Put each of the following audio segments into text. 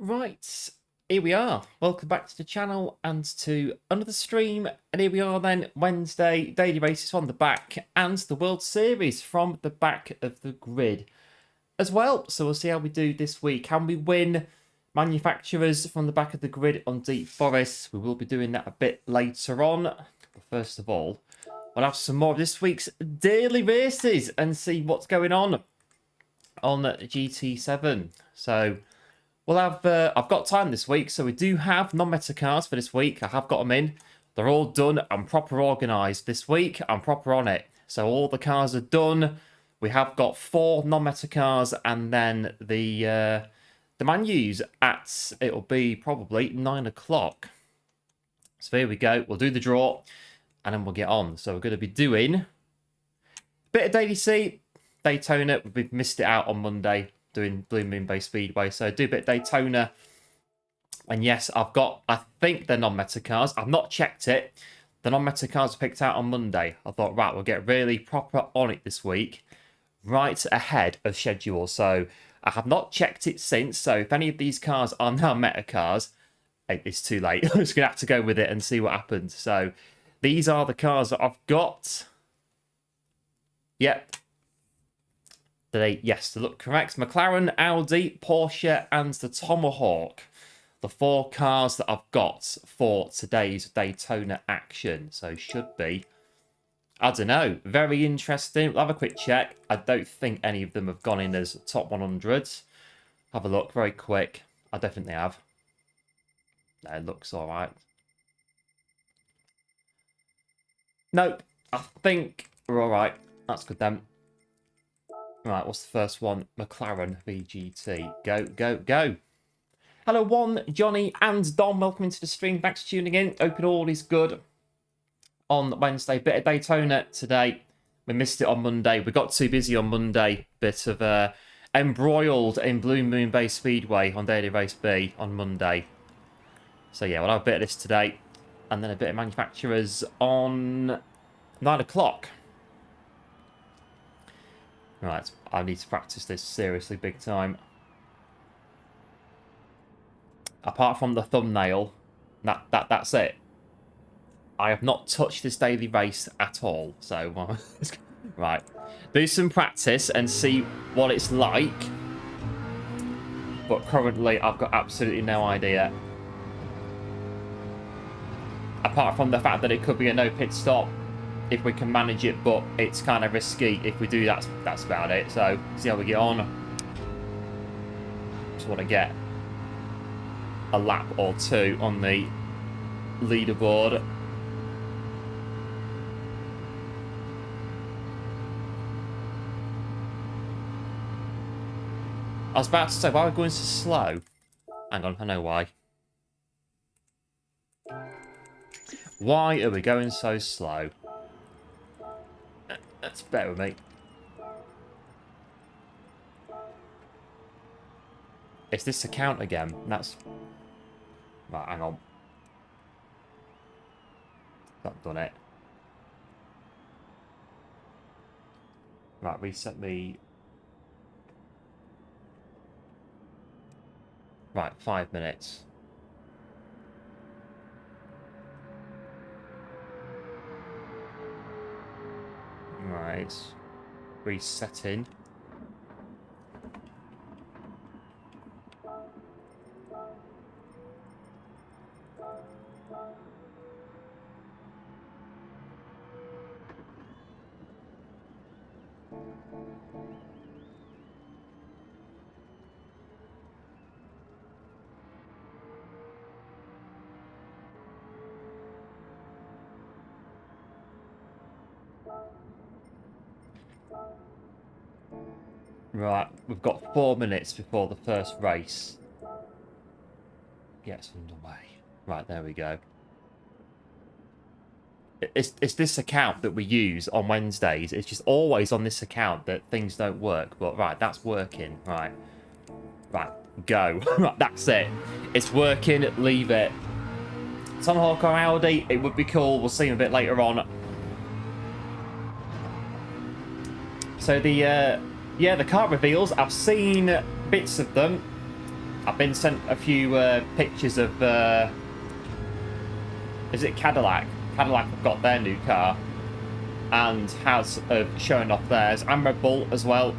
Right, here we are. Welcome back to the channel and to another stream. And here we are then, Wednesday, daily races from the back and the World Series from the back of the grid as well. So we'll see how we do this week. Can we win manufacturers from the back of the grid on Deep Forest? We will be doing that a bit later on. But first of all, we'll have some more of this week's daily races and see what's going on GT7. So we'll have, I've got time this week, so we do have non-meta cars for this week. I have got them in. They're all done and proper organised this week. I'm proper on it. So all the cars are done. We have got 4 non-meta cars, and then the menus at, it'll be probably 9 o'clock. So here we go. We'll do the draw, and then we'll get on. So we're going to be doing a bit of Daily C, Daytona. We've missed it out on Monday, doing Blue Moon Bay Speedway, so do a bit of Daytona. And yes, I've got, I think they're non-meta cars. I've not checked it. The non-meta cars were picked out on Monday. I thought, right, we'll get really proper on it this week, right ahead of schedule. So I have not checked it since. So if any of these cars are now meta cars, it's too late. I'm just going to have to go with it and see what happens. So these are the cars that I've got. Yep. Yes, to look correct. McLaren, Audi, Porsche, and the Tomahawk. The 4 cars that I've got for today's Daytona action. So should be, I don't know, very interesting. We'll have a quick check. I don't think any of them have gone in as top 100. Have a look very quick. I definitely have. It looks all right. Nope. I think we're all right. That's good then. Right, what's the first one? McLaren VGT. Go, go, go. Hello, Juan, Johnny, and Dom. Welcome into the stream. Thanks for tuning in. Hope all is good on Wednesday. Bit of Daytona today. We missed it on Monday. We got too busy on Monday. Bit of embroiled in Blue Moon Bay Speedway on Daily Race B on Monday. So yeah, we'll have a bit of this today. And then a bit of manufacturers on 9 o'clock. Right, I need to practice this seriously big time. Apart from the thumbnail, that's it. I have not touched this daily race at all. So, right, do some practice and see what it's like. But currently, I've got absolutely no idea. Apart from the fact that it could be a no pit stop, if we can manage it, but it's kind of risky if we do. That's about it. So see how we get on. Just want to get a lap or 2 on the leaderboard. I was about to say, why are we going so slow? Hang on, I know why. Why are we going so slow? That's better with me. Is this account again? That's... Right, hang on. Not done it. Right, reset me. Right, 5 minutes. Right, resetting. Right, we've got 4 minutes before the first race gets underway. Right, there we go. It's this account that we use on Wednesdays. It's just always on this account that things don't work. But right, that's working. Right, go. Right, that's it. It's working. Leave it. Tomahawk or Audi, it would be cool. We'll see him a bit later on. So the car reveals, I've seen bits of them. I've been sent a few pictures of, is it Cadillac? Cadillac have got their new car and has shown off theirs, and Red Bull as well.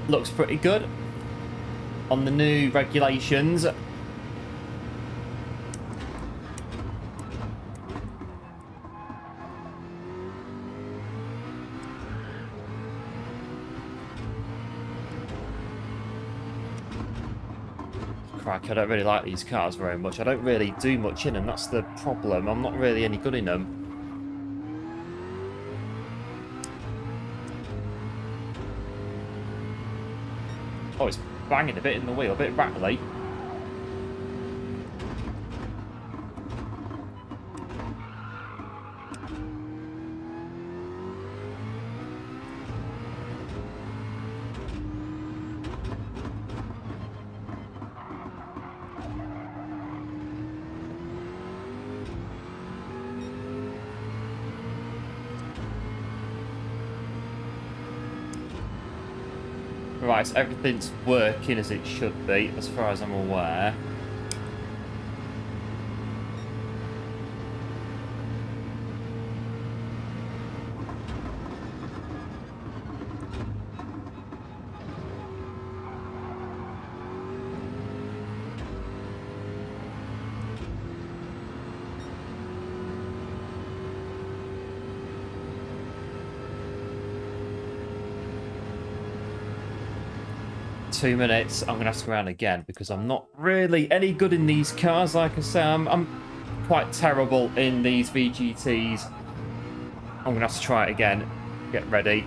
Looks pretty good on the new regulations. Crack, I don't really like these cars very much. I don't really do much in them. That's the problem. I'm not really any good in them. Oh, it's banging a bit in the wheel, a bit rattly. Right, so everything's working as it should be, as far as I'm aware. Two minutes. I'm gonna have to go around again because I'm not really any good in these cars. Like I say, I'm quite terrible in these VGTs. I'm gonna have to try it again. Get ready.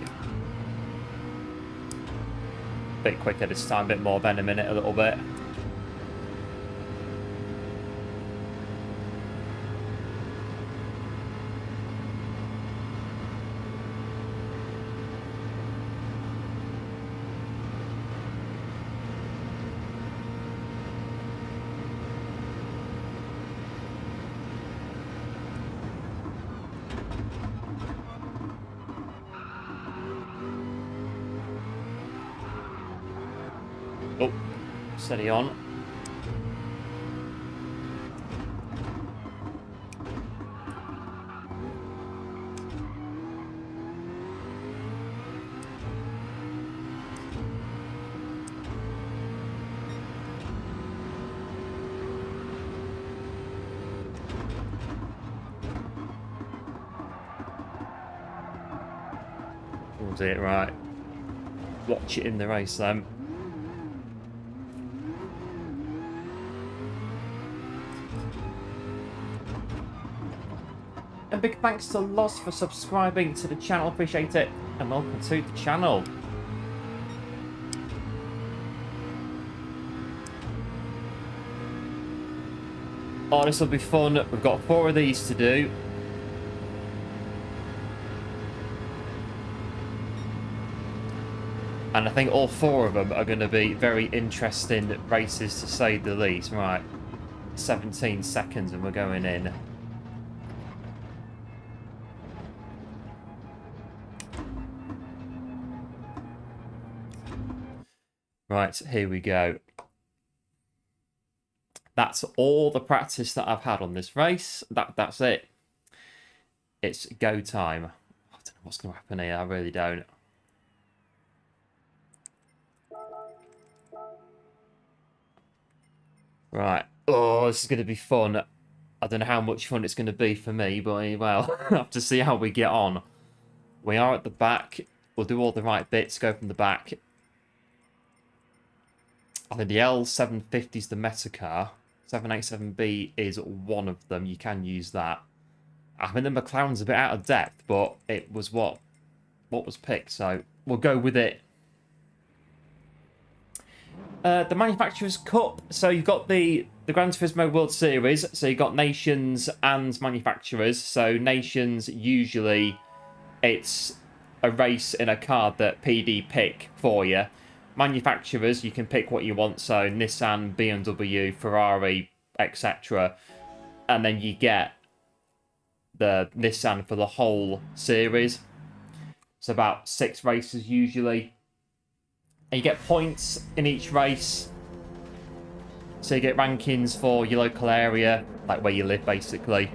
Bit quicker this time, bit more venom in it a little bit. Oh, steady on. We'll do it right. Watch it in the race then. And big thanks to Loz for subscribing to the channel, appreciate it, and welcome to the channel. Oh, this will be fun. We've got 4 of these to do. And I think all 4 of them are going to be very interesting races, to say the least. Right, 17 seconds and we're going in. Right, here we go. That's all the practice that I've had on this race. That's it. It's go time. I don't know what's going to happen here. I really don't. Right. Oh, this is going to be fun. I don't know how much fun it's going to be for me, but well, I'll have to see how we get on. We are at the back. We'll do all the right bits, go from the back. I think the L750 is the meta car. 787B is one of them. You can use that. I think the McLaren's a bit out of depth, but it was what was picked, so we'll go with it. The Manufacturers' Cup. So you've got the Gran Turismo World Series. So you've got nations and manufacturers. So nations, usually it's a race in a car that PD pick for you. Manufacturers, you can pick what you want, so Nissan, BMW, Ferrari, etc. And then you get the Nissan for the whole series. It's about 6 races usually. And you get points in each race. So you get rankings for your local area, like where you live, basically.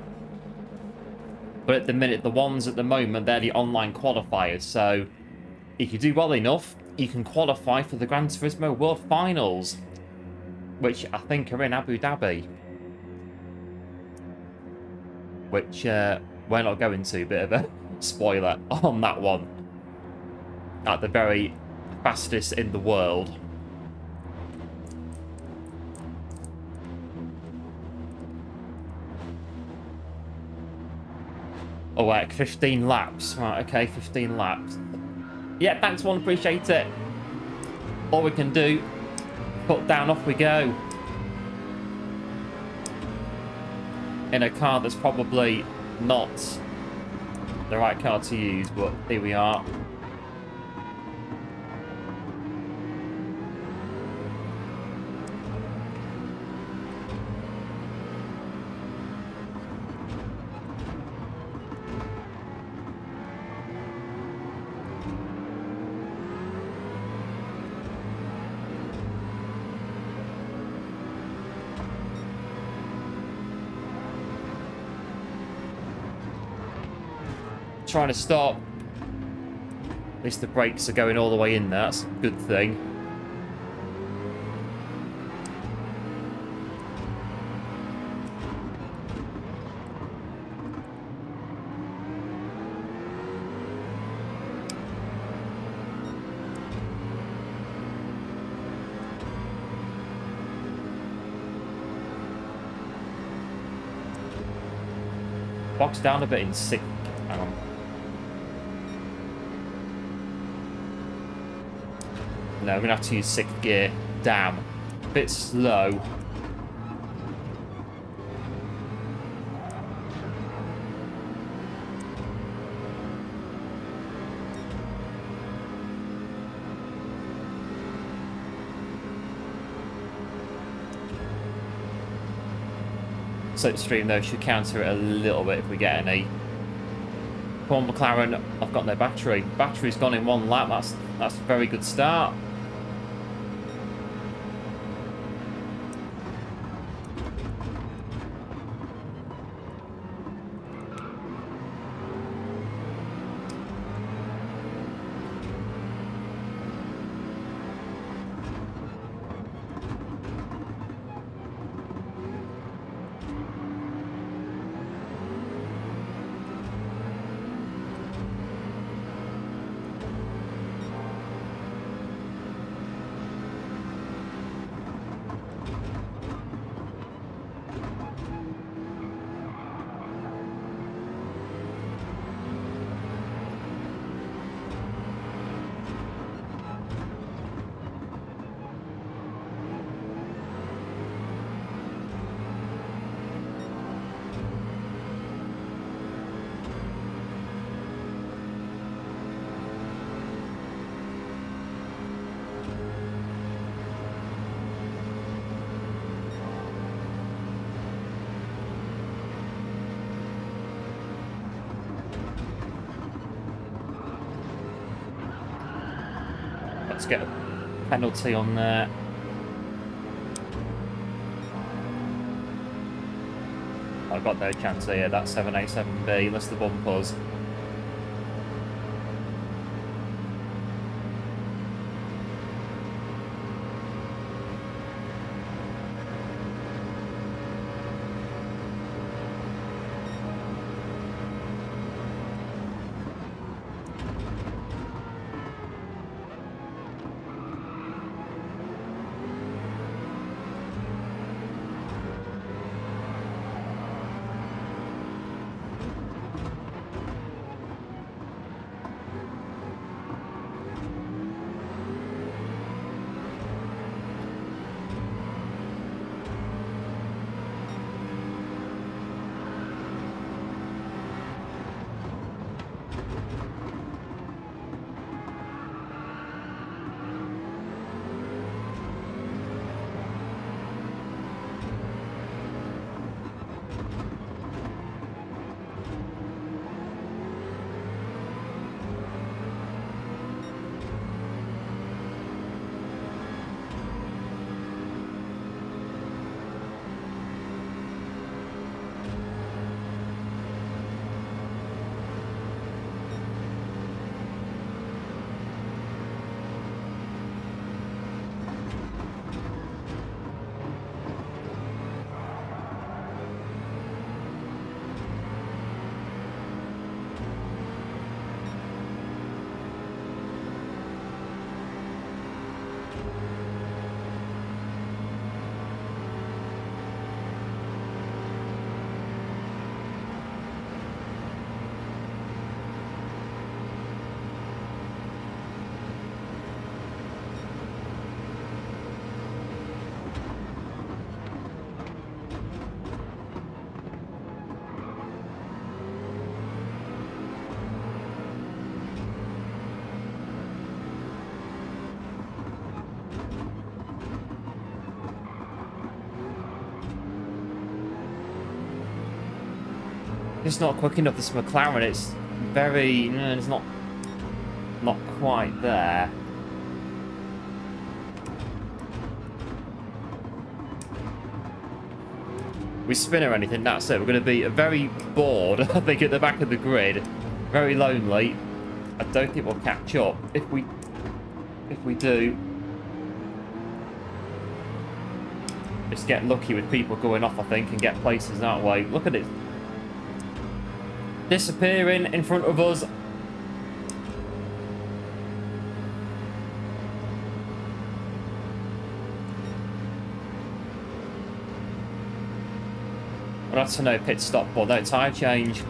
But at the minute, the ones at the moment, they're the online qualifiers. So if you do well enough, you can qualify for the Gran Turismo World Finals, which I think are in Abu Dhabi. Which we're not going to. Bit of a spoiler on that one. At the very fastest in the world. Oh, heck, 15 laps. Right, okay, 15 laps. Yeah, thanks, one. Appreciate it. All we can do, put down, off we go. In a car that's probably not the right car to use, but here we are. Trying to stop. At least the brakes are going all the way in there. That's a good thing. Box down a bit in sixth. Hang on. No, I'm going to have to use 6th gear. Damn. A bit slow. Slipstream, though, should counter it a little bit if we get any. Come on, McLaren. I've got no battery. Battery's gone in 1 lap. That's a very good start. Let's get a penalty on there. I've got no chance here. That's 7A7B, unless the bump us. Just not quick enough. This McLaren, it's very... it's not quite there. We spin or anything, that's it. We're going to be very bored, I think, at the back of the grid. Very lonely. I don't think we'll catch up. If we do, just get lucky with people going off, I think, and get places that way. Look at it. Disappearing in front of us. Well, that's a no pit stop, but no tyre change.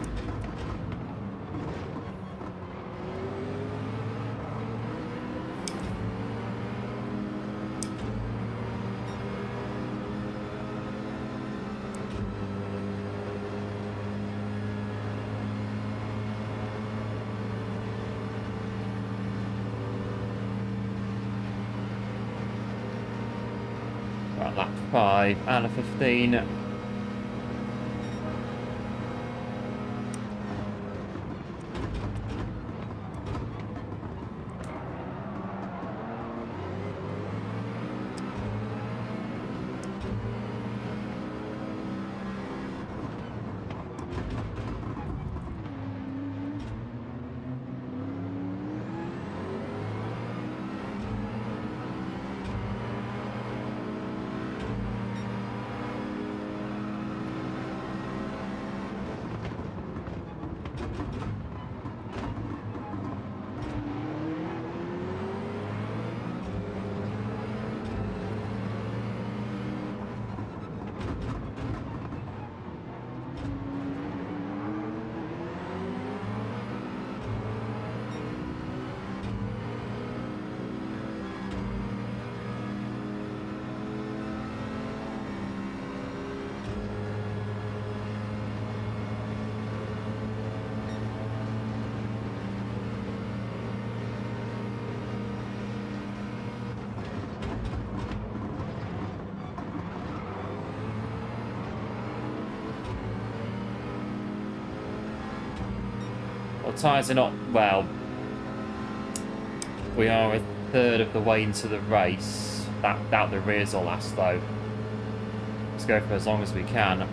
Right, lap 5 and a 15. Tyres are not, well, we are a third of the way into the race. That the rears will last though. Let's go for as long as we can.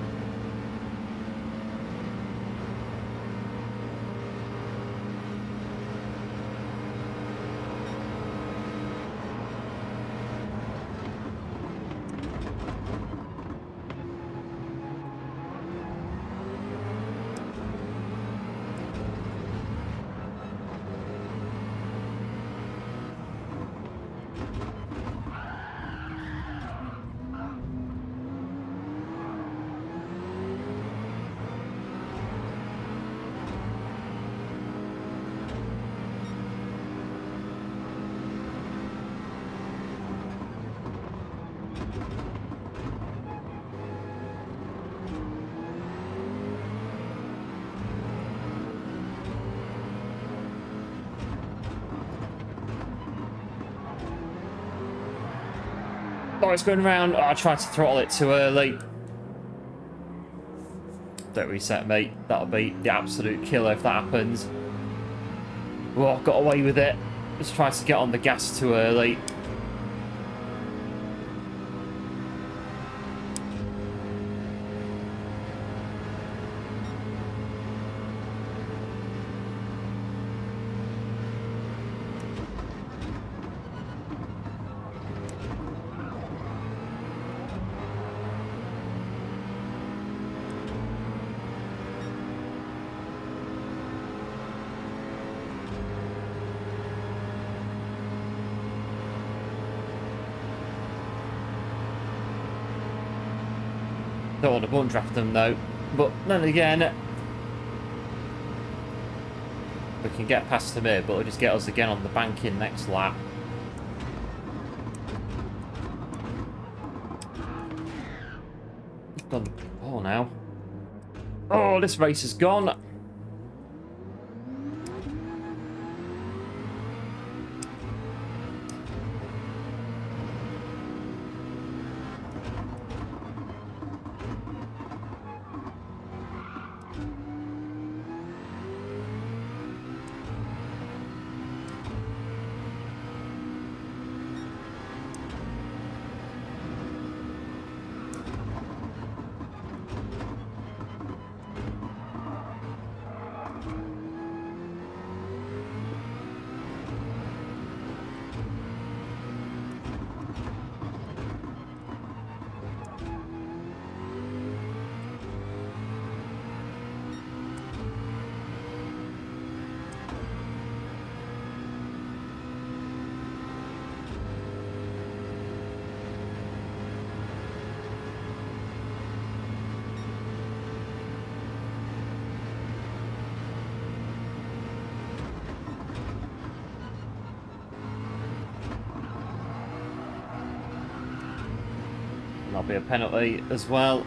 Oh, it's going around. Oh, I tried to throttle it too early. Don't reset, mate. That'll be the absolute killer if that happens. Oh, got away with it. Just tried to get on the gas too early. Don't want to button draft them though, but then again, we can get past them here, but it'll just get us again on the banking next lap. Done. Oh, now. Oh, this race is gone. That'll be a penalty as well.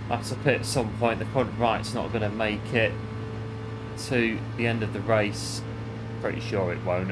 That's a pit at some point. The front right's not going to make it to the end of the race. Pretty sure it won't.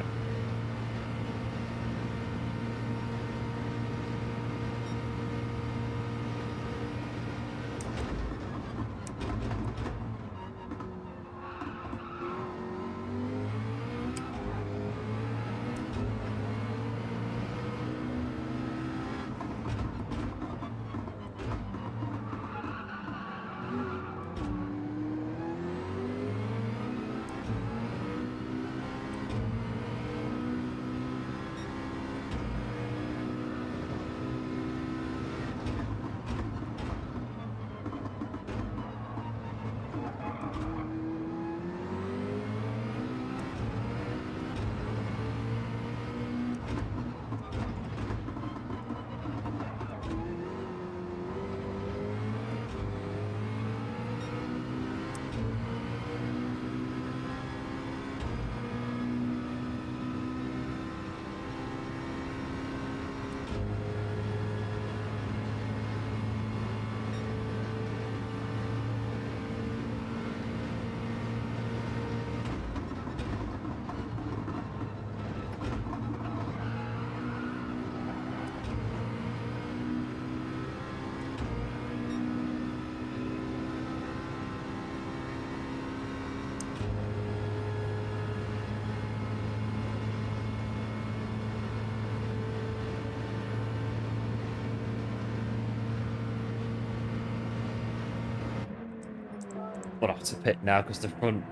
We'll have to pit now because the front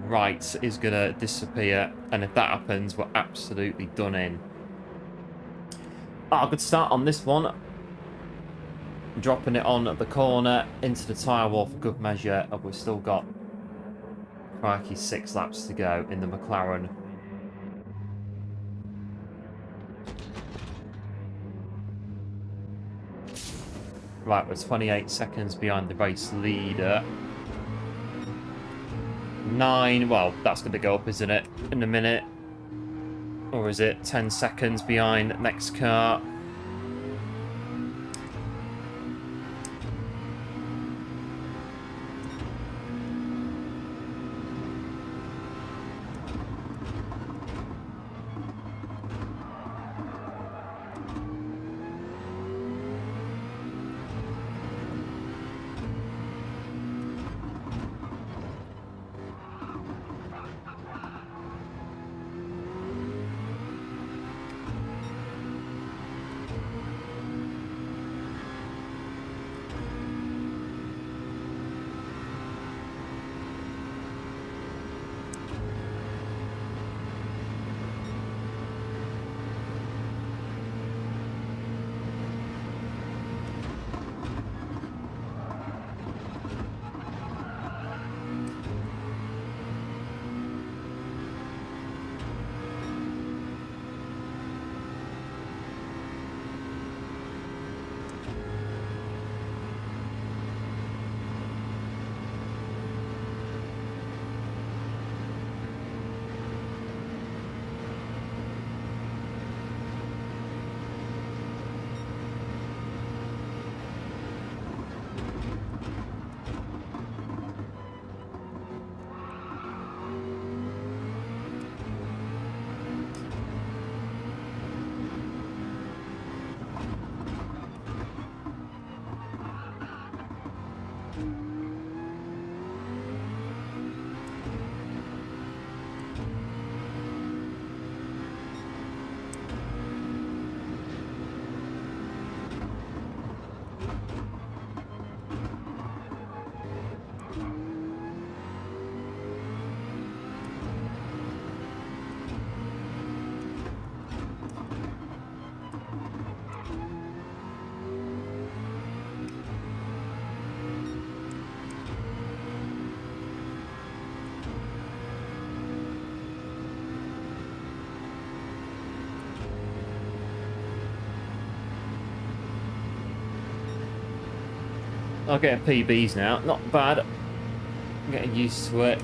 right is going to disappear. And if that happens, we're absolutely done in. Good start on this one. Dropping it on the corner into the tyre wall for good measure. And we've still got, crikey, 6 laps to go in the McLaren. Right, we're 28 seconds behind the race leader. 9, well, that's going to go up, isn't it, in a minute? Or is it 10 seconds behind next car? I'm getting PBs now. Not bad. I'm getting used to it.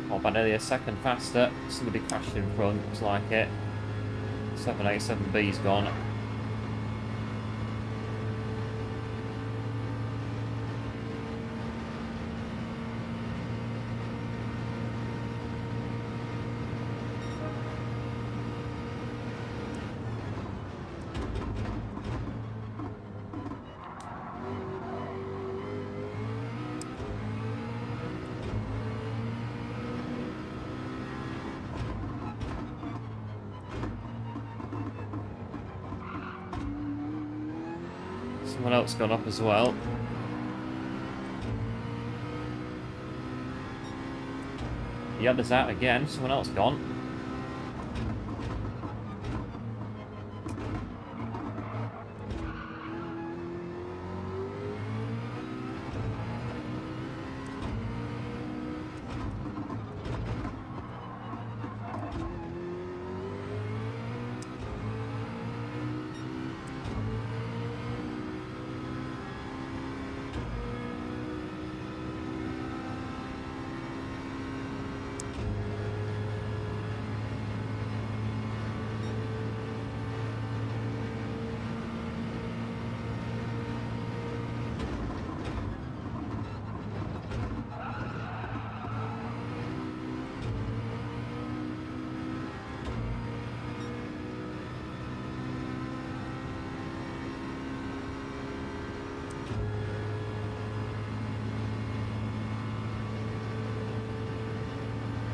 Oh, but nearly a second faster. Somebody crashed in front. Looks like it. 787B's gone. Someone else gone up as well. The other's out again. Someone else gone.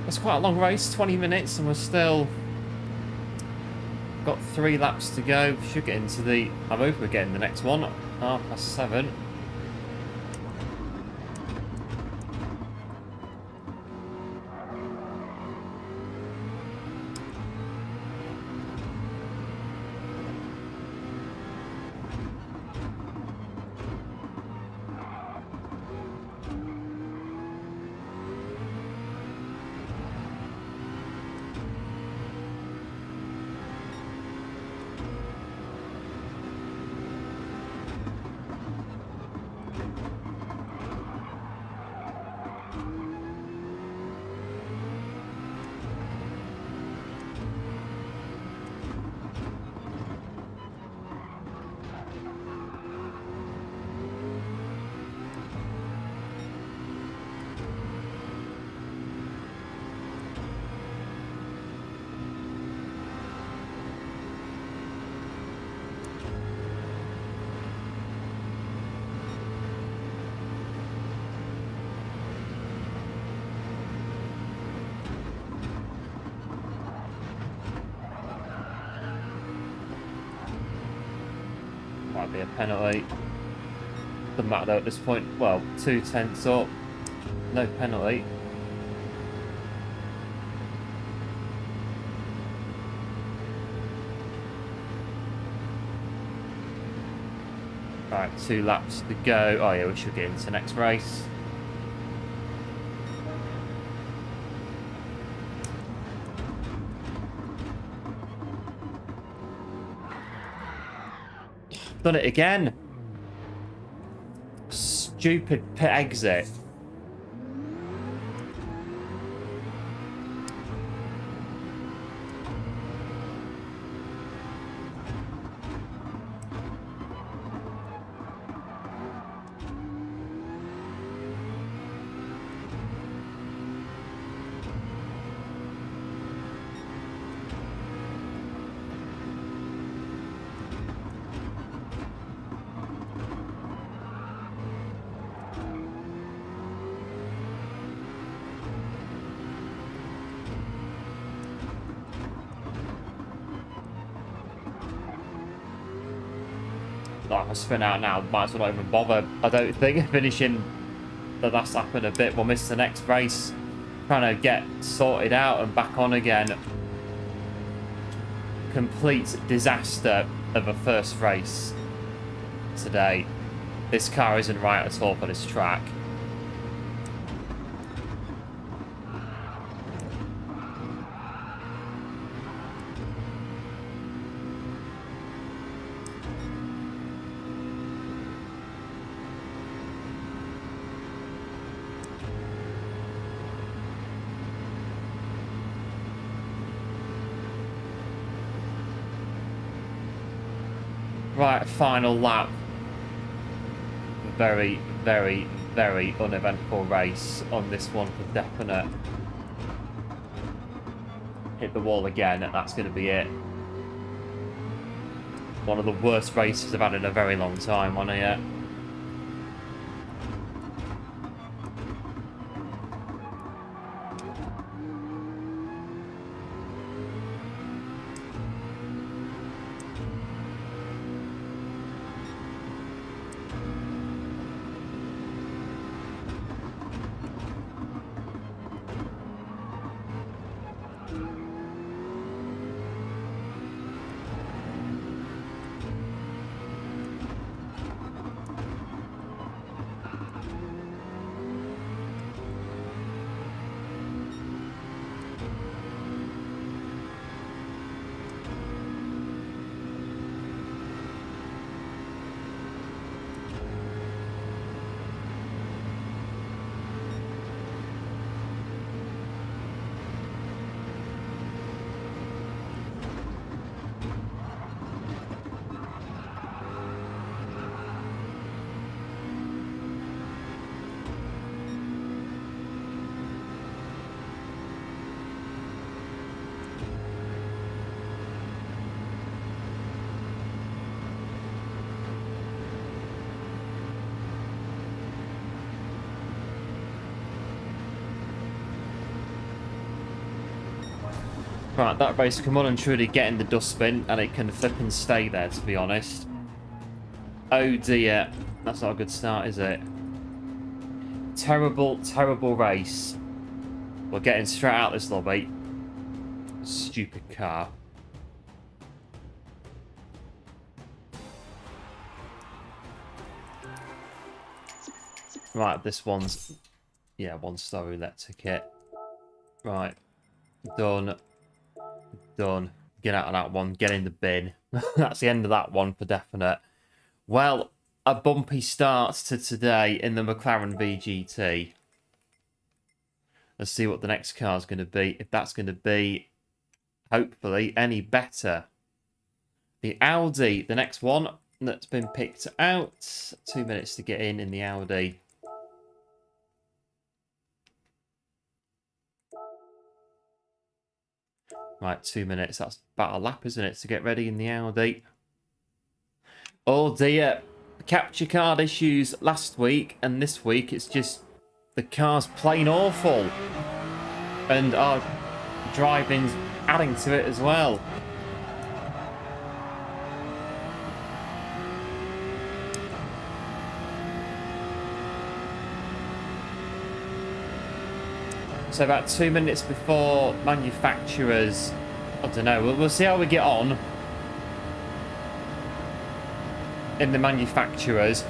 It's quite a long race, 20 minutes, and we're still got 3 laps to go. Should get into the... I'm hoping we're getting the next one. 7:30. Might be a penalty. Doesn't matter though at this point. Well, 2/10 up. No penalty. Right, 2 laps to go. Oh yeah, we should get into the next race. Done it again. Stupid pit exit. Like, I spin out now, might as well not even bother. I don't think finishing the last lap in a bit. We'll miss the next race. Trying to get sorted out and back on again. Complete disaster of a first race today. This car isn't right at all for this track. Right, final lap. Very, very, very uneventful race on this one for definite. Hit the wall again, and that's going to be it. One of the worst races I've had in a very long time on here. Right, that race come on and truly get in the dustbin, and it can flip and stay there, to be honest. Oh dear, that's not a good start, is it? Terrible, terrible race. We're getting straight out this lobby. Stupid car. Right, this one's... yeah, one-star roulette ticket. Right, done. Done. Get out of that one. Get in the bin. That's the end of that one for definite. Well, a bumpy start to today in the McLaren VGT. Let's see what the next car is going to be. If that's going to be, hopefully, any better. The Audi, the next one that's been picked out. 2 minutes to get in the Audi. Right, 2 minutes. That's about a lap, isn't it, to get ready in the Audi. Oh dear. Capture card issues last week, and this week it's just the car's plain awful. And our driving's adding to it as well. So about 2 minutes before manufacturers, I don't know, we'll see how we get on in the manufacturers.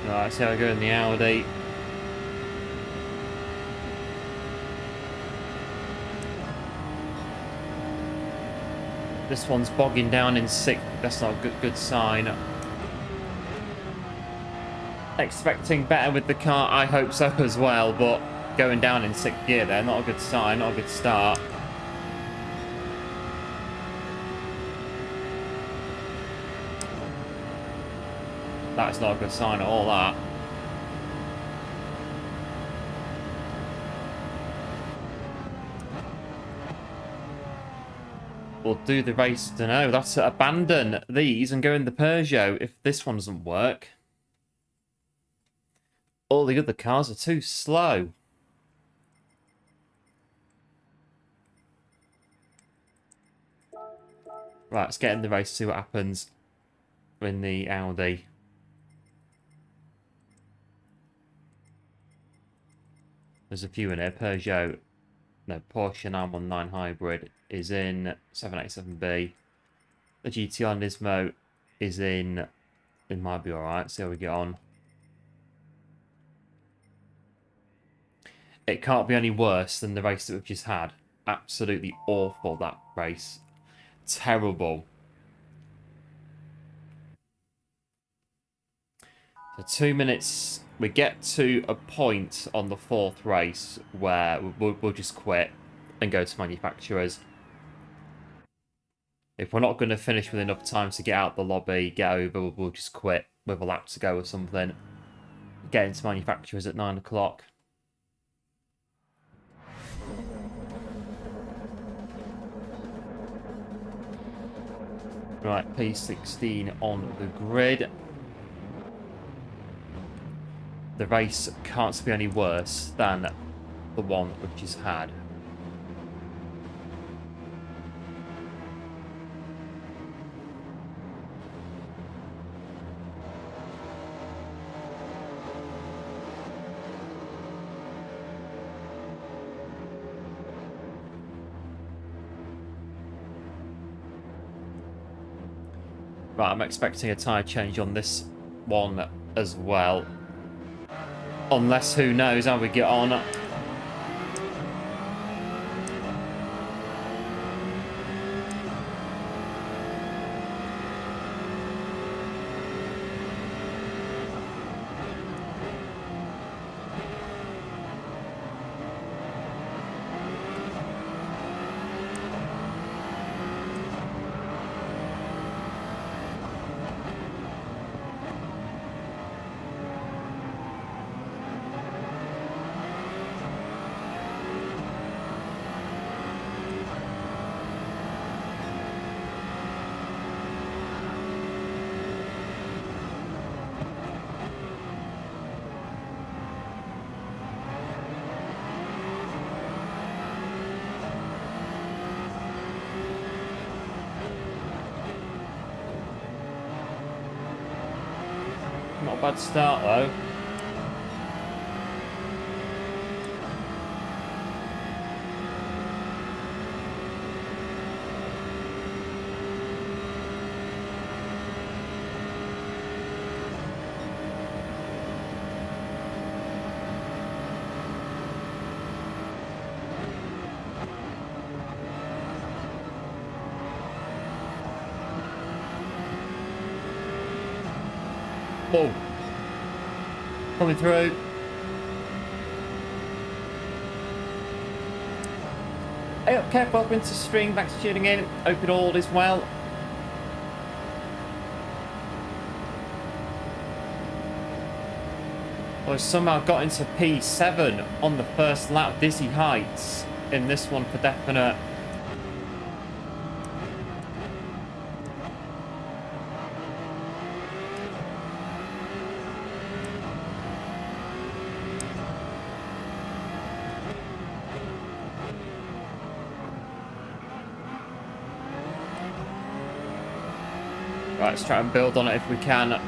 Right, see how we go in the Audi. This one's bogging down in 6th. That's not a good sign. Expecting better with the car. I hope so as well, but going down in 6th gear there, not a good sign, not a good start. That's not a good sign at all, that. We'll do the race. Don't know. That's to abandon these and go in the Peugeot if this one doesn't work. All the other cars are too slow. Right, let's get in the race, see what happens in the Audi. There's a few in here. Peugeot, no, Porsche 919 Hybrid is in 787B. The GTR Nismo is in. It might be alright. See how we get on. It can't be any worse than the race that we've just had. Absolutely awful, that race. Terrible. So 2 minutes. We get to a point on the 4th race where we'll just quit and go to manufacturers. If we're not going to finish with enough time to get out the lobby, get over, we'll just quit with a lap to go or something. Get into manufacturers at 9 o'clock. Right, P16 on the grid. The race can't be any worse than the one we've just had. Right, I'm expecting a tyre change on this one as well. Unless, who knows how we get on. Not a bad start though. Whoa. Coming through. Hey up, Kev, welcome to stream. Thanks for tuning in. Hope it all is well. Well, I somehow got into P7 on the first lap. Dizzy heights in this one for definite. Right, let's try and build on it if we can.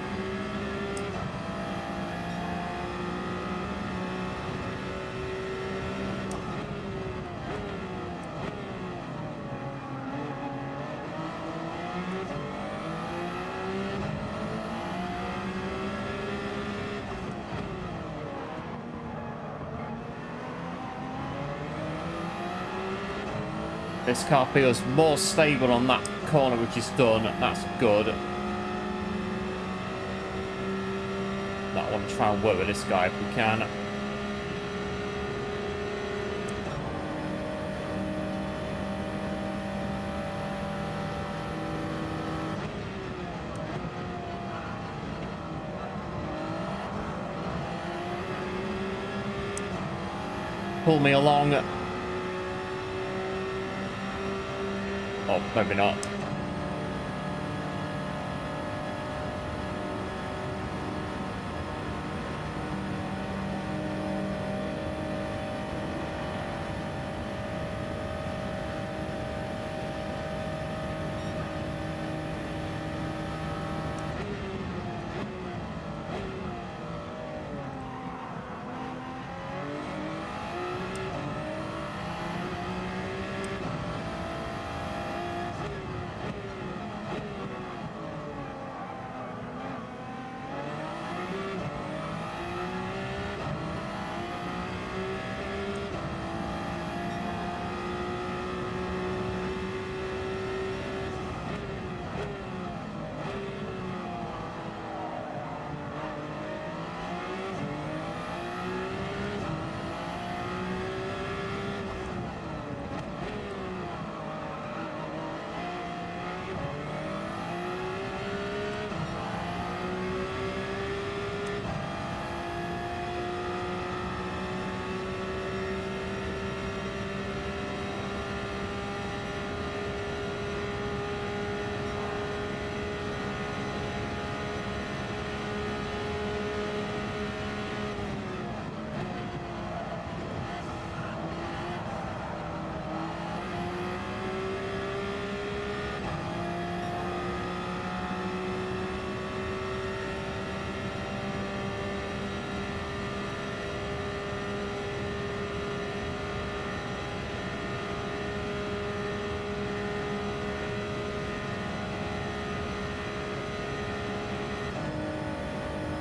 This car feels more stable on that corner, which is done. That's good. I want to try and work with this guy if we can. Pull me along. Oh, maybe not.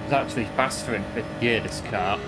It's actually faster in 5th gear, this car.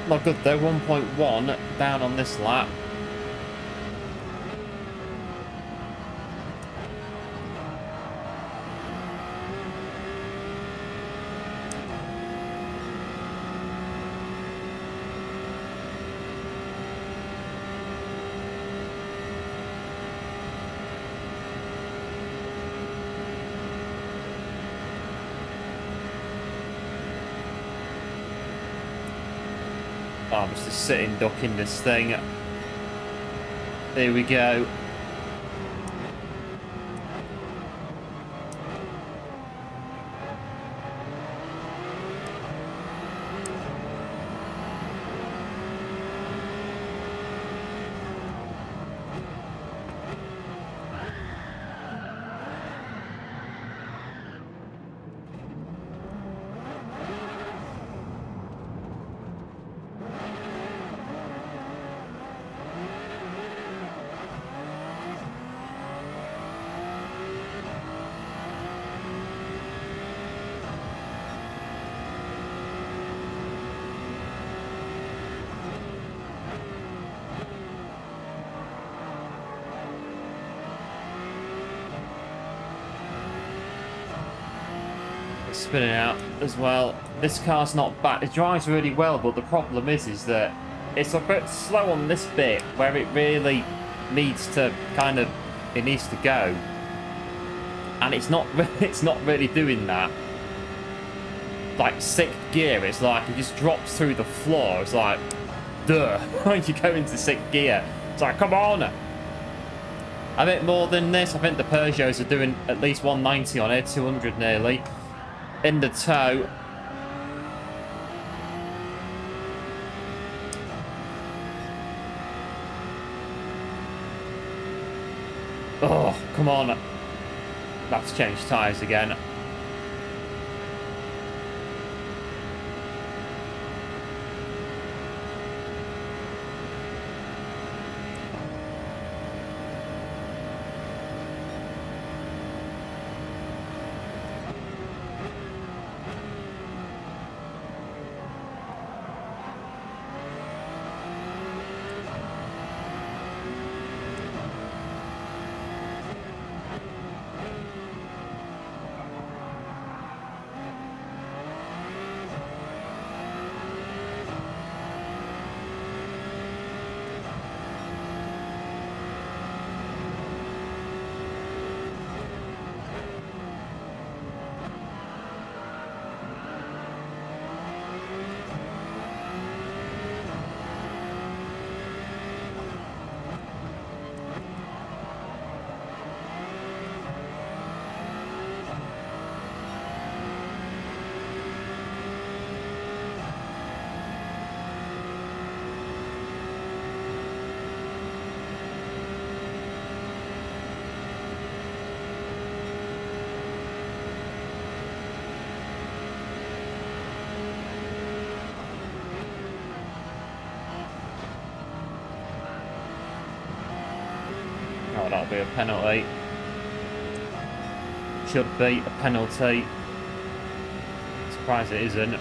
Not good though, 1.1 down on this lap. Oh, I'm just sitting ducking this thing. There we go. Spinning out as well. This car's not bad. It drives really well, but the problem is that it's a bit slow on this bit where it really needs to it needs to go. And it's not really doing that. Like 6th gear, it's like it just drops through the floor. It's like, duh, when you go into 6th gear. It's like, come on. A bit more than this. I think the Peugeots are doing at least 190 on here, 200 nearly. In the toe. Oh, come on. Let's change tyres again. Oh, that'll be a penalty. Should be a penalty. Surprised it isn't.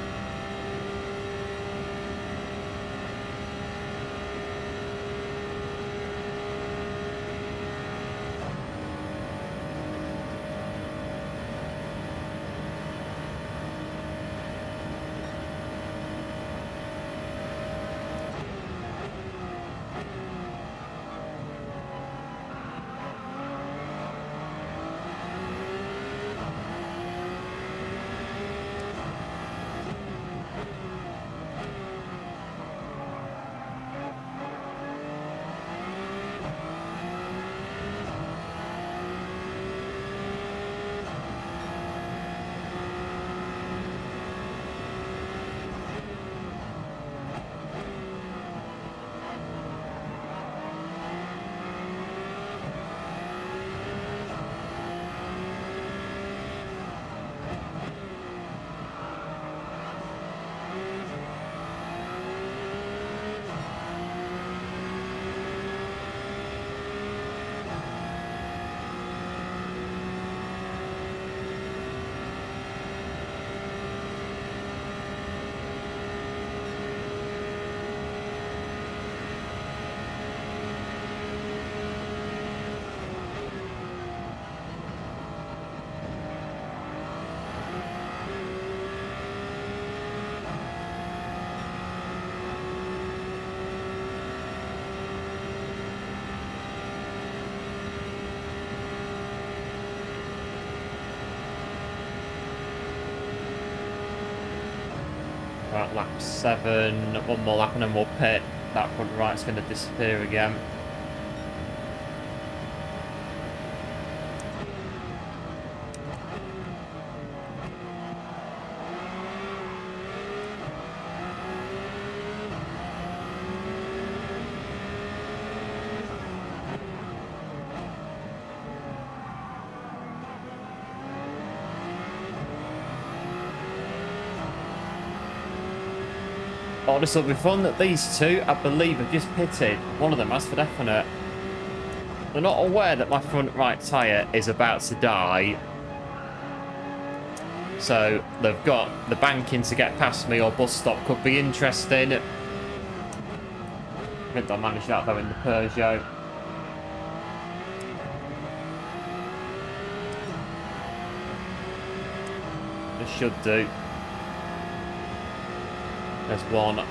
Right, lap 7, one more lap and then we'll pit. That front right's going to disappear again. Oh, this will be fun. That these two, I believe, have just pitted. One of them has for definite. They're not aware that my front right tyre is about to die. So they've got the banking to get past me, or bus stop could be interesting. I think they'll manage that though in the Peugeot. They should do. There's one.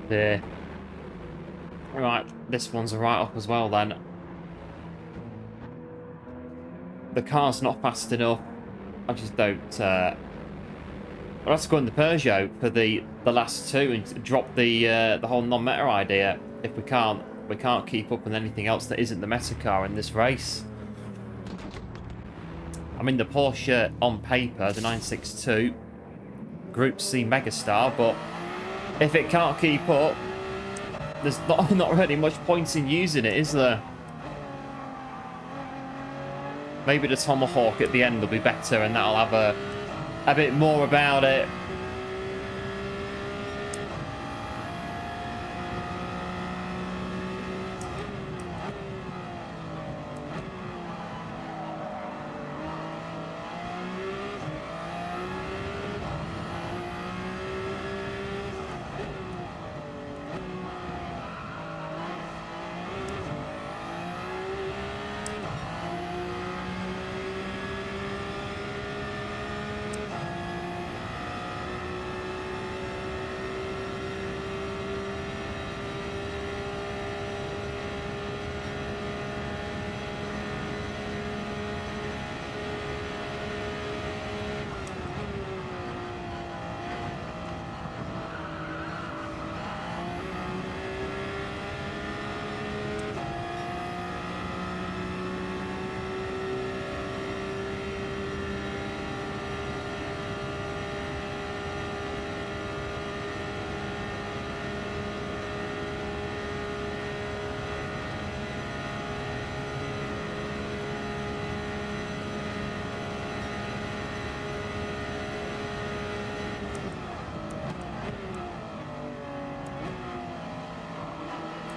Yeah. Right, this one's a write-off as well then. The car's not fast enough. I just don't... I'll have to go in the Peugeot for the last two and drop the whole non-meta idea. If we can't keep up with anything else that isn't the meta car in this race. I mean, the Porsche on paper, the 962, Group C Megastar, but if it can't keep up, there's not really much point in using it, is there? Maybe the Tomahawk at the end will be better, and that'll have a bit more about it.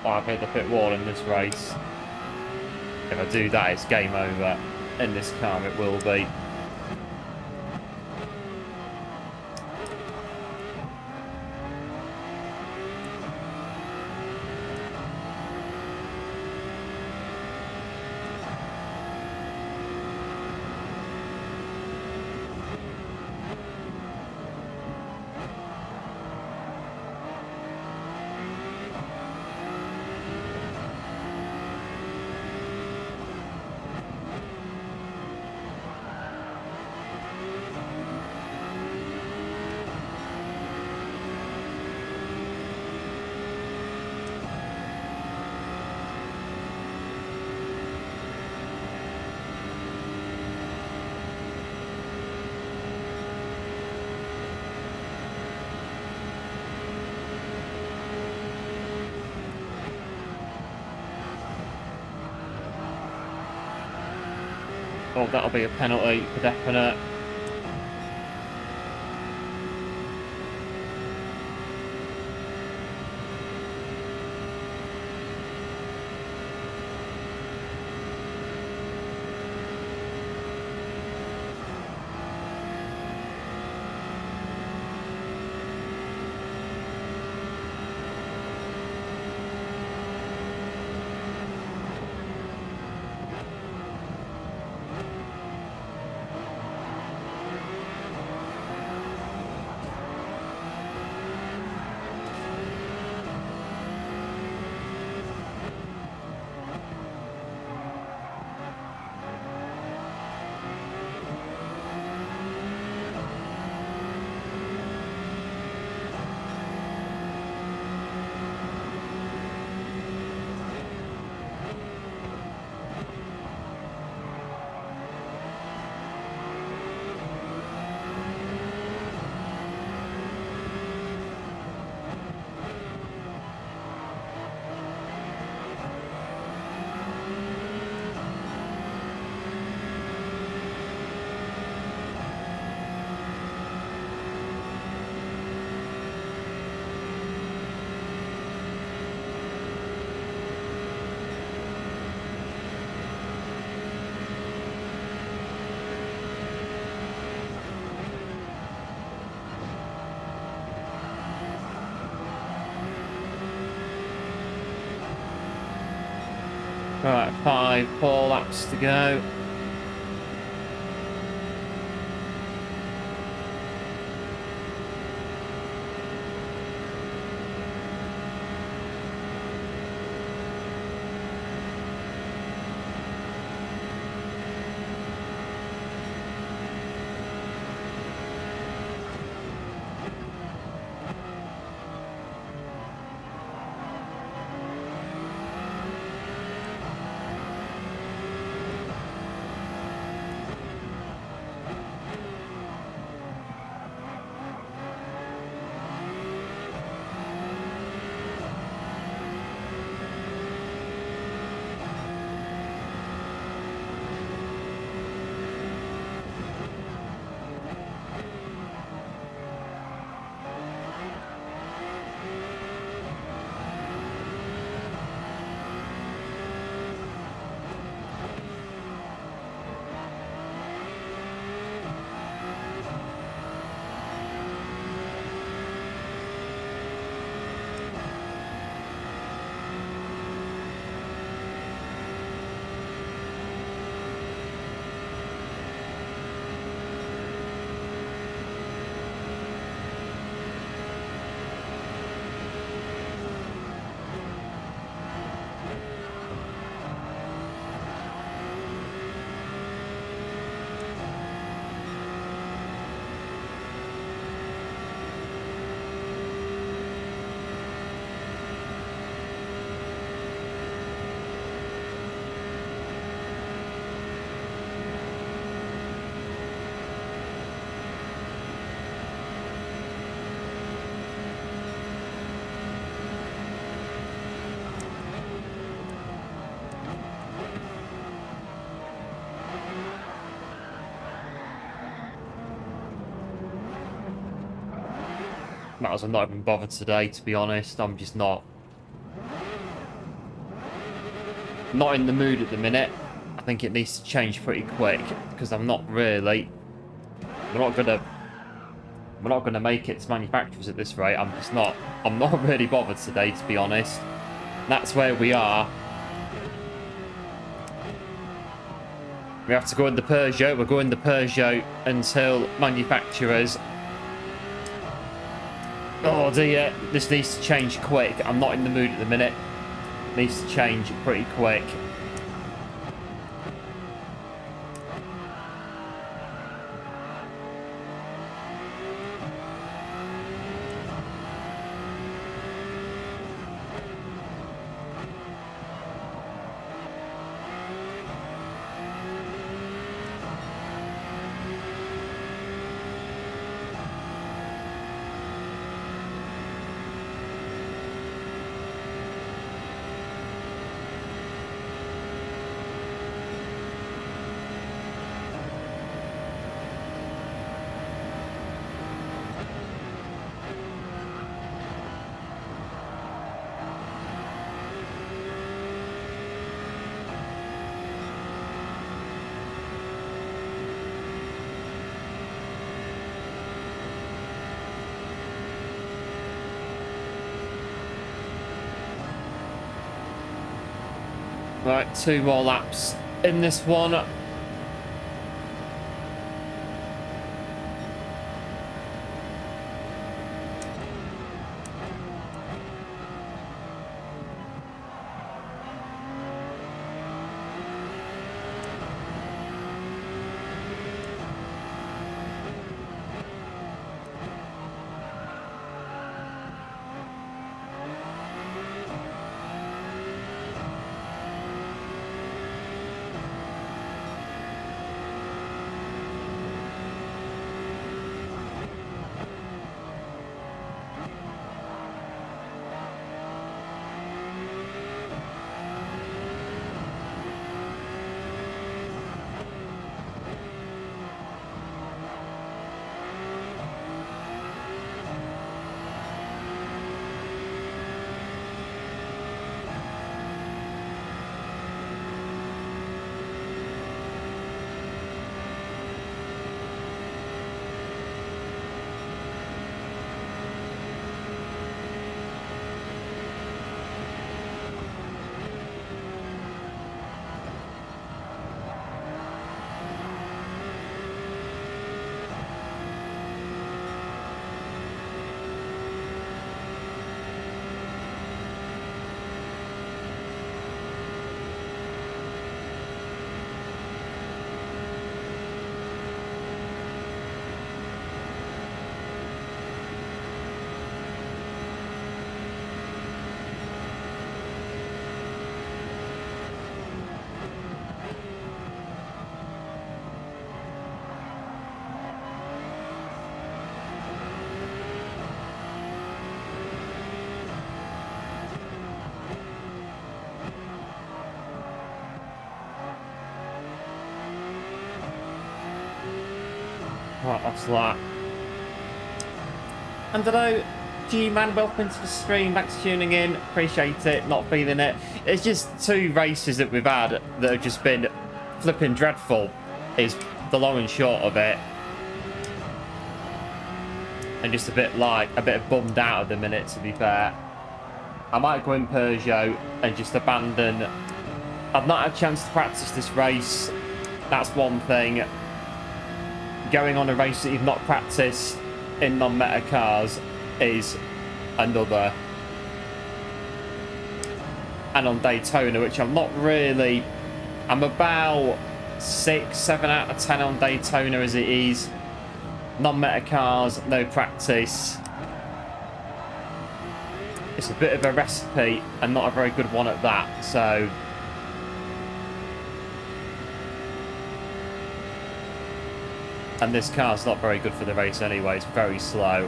I've hit the pit wall in this race. If I do that, it's game over. In this car, it will be. Oh, that'll be a penalty for definite. Right, 4 laps to go. Might as well not even bother today, to be honest. I'm just not in the mood at the minute. I think it needs to change pretty quick because I'm not really. We're not gonna make it to manufacturers at this rate. I'm not really bothered today, to be honest. That's where we are. We have to go in the Peugeot. We're going the Peugeot until manufacturers. Oh dear, this needs to change quick. I'm not in the mood at the minute. It needs to change pretty quick. Right, 2 more laps in this one. Right, that's that. And hello, G-Man, welcome to the stream. Thanks for tuning in. Appreciate it, not feeling it. It's just 2 races that we've had that have just been flipping dreadful, is the long and short of it. And just a bit bummed out at the minute, to be fair. I might go in Peugeot and just abandon. I've not had a chance to practice this race. That's one thing. Going on a race that you've not practiced in non-meta cars is another. And on Daytona, which I'm not really. I'm about 6, 7 out of 10 on Daytona as it is. Non-meta cars, no practice. It's a bit of a recipe and not a very good one at that, so. And this car's not very good for the race anyway, it's very slow.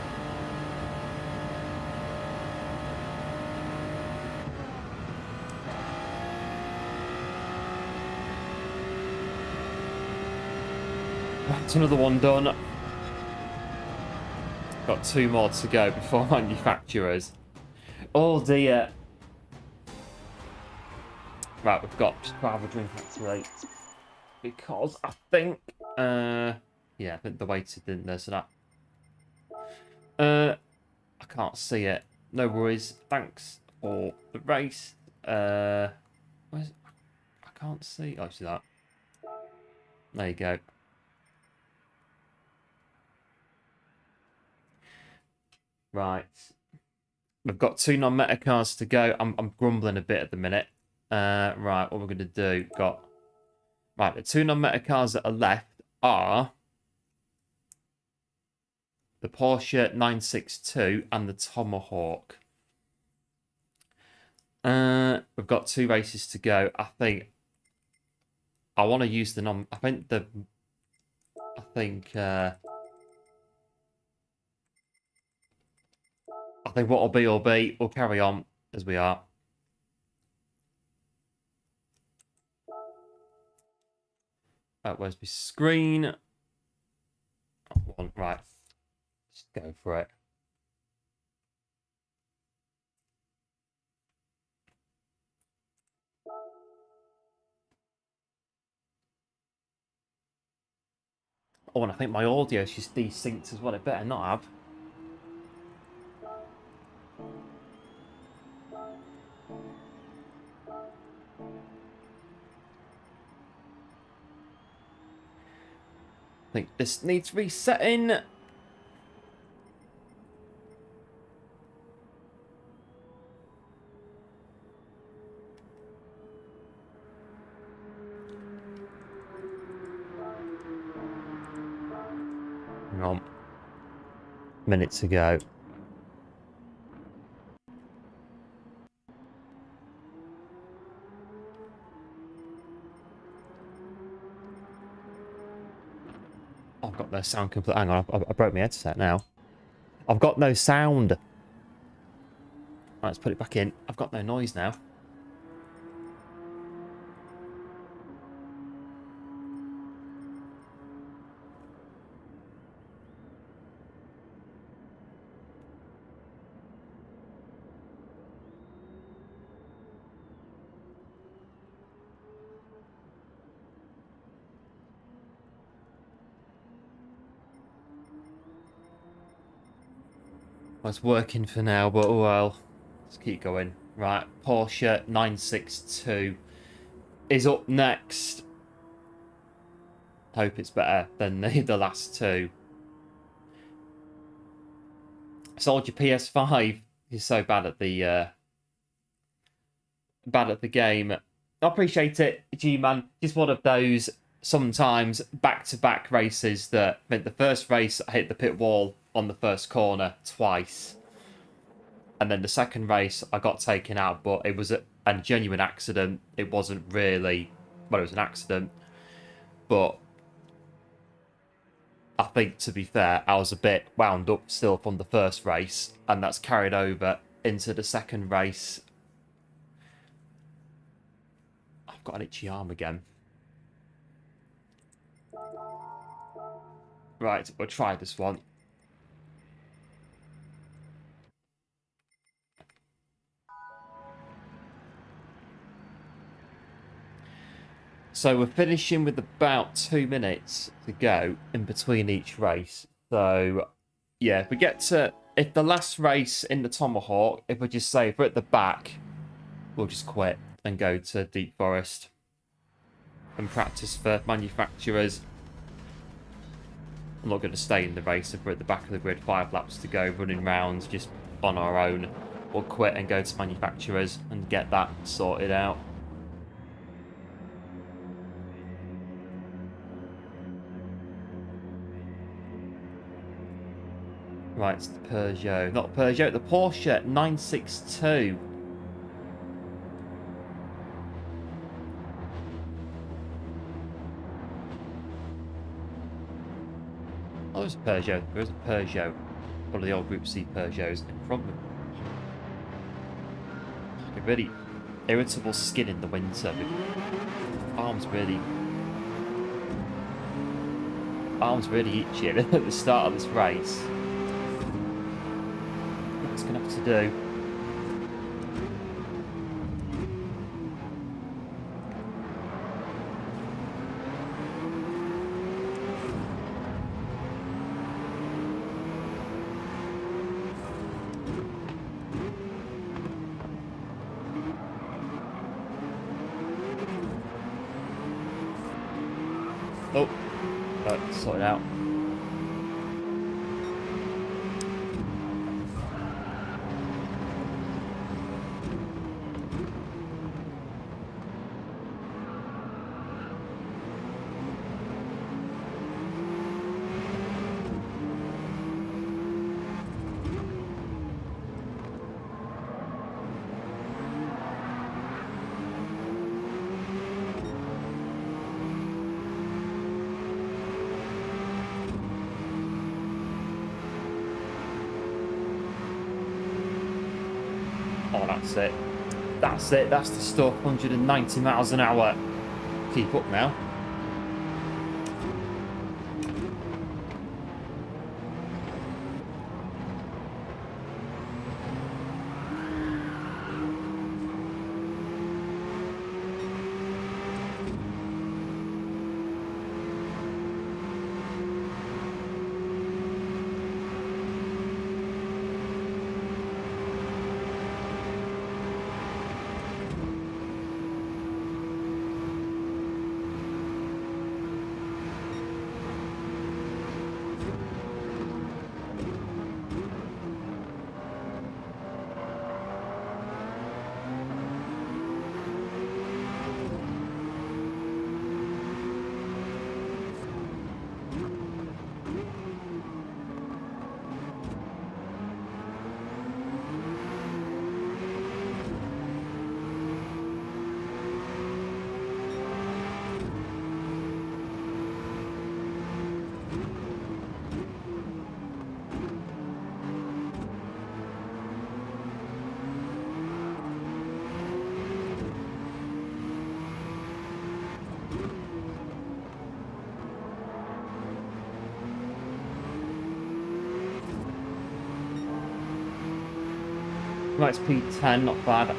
That's another one done. Got 2 more to go before manufacturers. Oh dear. Right, we've got just have a drink actually. Because I think yeah, I think the weighted didn't there, so that I can't see it. No worries. Thanks for the race. Where's it? I can't see. Oh, see that. There you go. Right. We've got 2 non-meta cars to go. I'm grumbling a bit at the minute. Right, what we're going to do, got... Right, the 2 non-meta cars that are left are the Porsche 962 and the Tomahawk. We've got 2 races to go. I think I want to use the non... I think what'll be will be. We'll carry on as we are. Where's my screen? Right. Just go for it. Oh, and I think my audio is just desynced as well. It better not have. I think this needs resetting. Hang on. Minute to go. I've got no sound complete. Hang on, I broke my headset now. I've got no sound. Right, let's put it back in. I've got no noise now. Well, it's working for now, but oh well. Let's keep going. Right, Porsche 962 is up next. Hope it's better than the last 2. Soldier PS5 is so bad at the game. I appreciate it, G-Man. Just one of those sometimes back-to-back races that meant the first race I hit the pit wall on the first corner twice, and then the second race I got taken out, but it was a genuine accident. It wasn't really, well, it was an accident, but I think, to be fair, I was a bit wound up still from the first race, and that's carried over into the second race. I've got an itchy arm again. Right, we'll try this one. So we're finishing with about 2 minutes to go in between each race. So, yeah, if we get to... If the last race in the Tomahawk, if we just say if we're at the back, we'll just quit and go to Deep Forest and practice for manufacturers. I'm not going to stay in the race if we're at the back of the grid, 5 laps to go, running rounds just on our own. We'll quit and go to manufacturers and get that sorted out. Right, it's the Peugeot. Not Peugeot, the Porsche 962. Oh, there's a Peugeot. There is a Peugeot. One of the old Group C Peugeots in front of me. A really irritable skin in the winter. Arms really itchy at the start of this race. going to have to do. Oh, right, sort it out. Oh, that's it. That's it. That's the stuff. 190 miles an hour. Keep up now. Right, it's P10, not bad.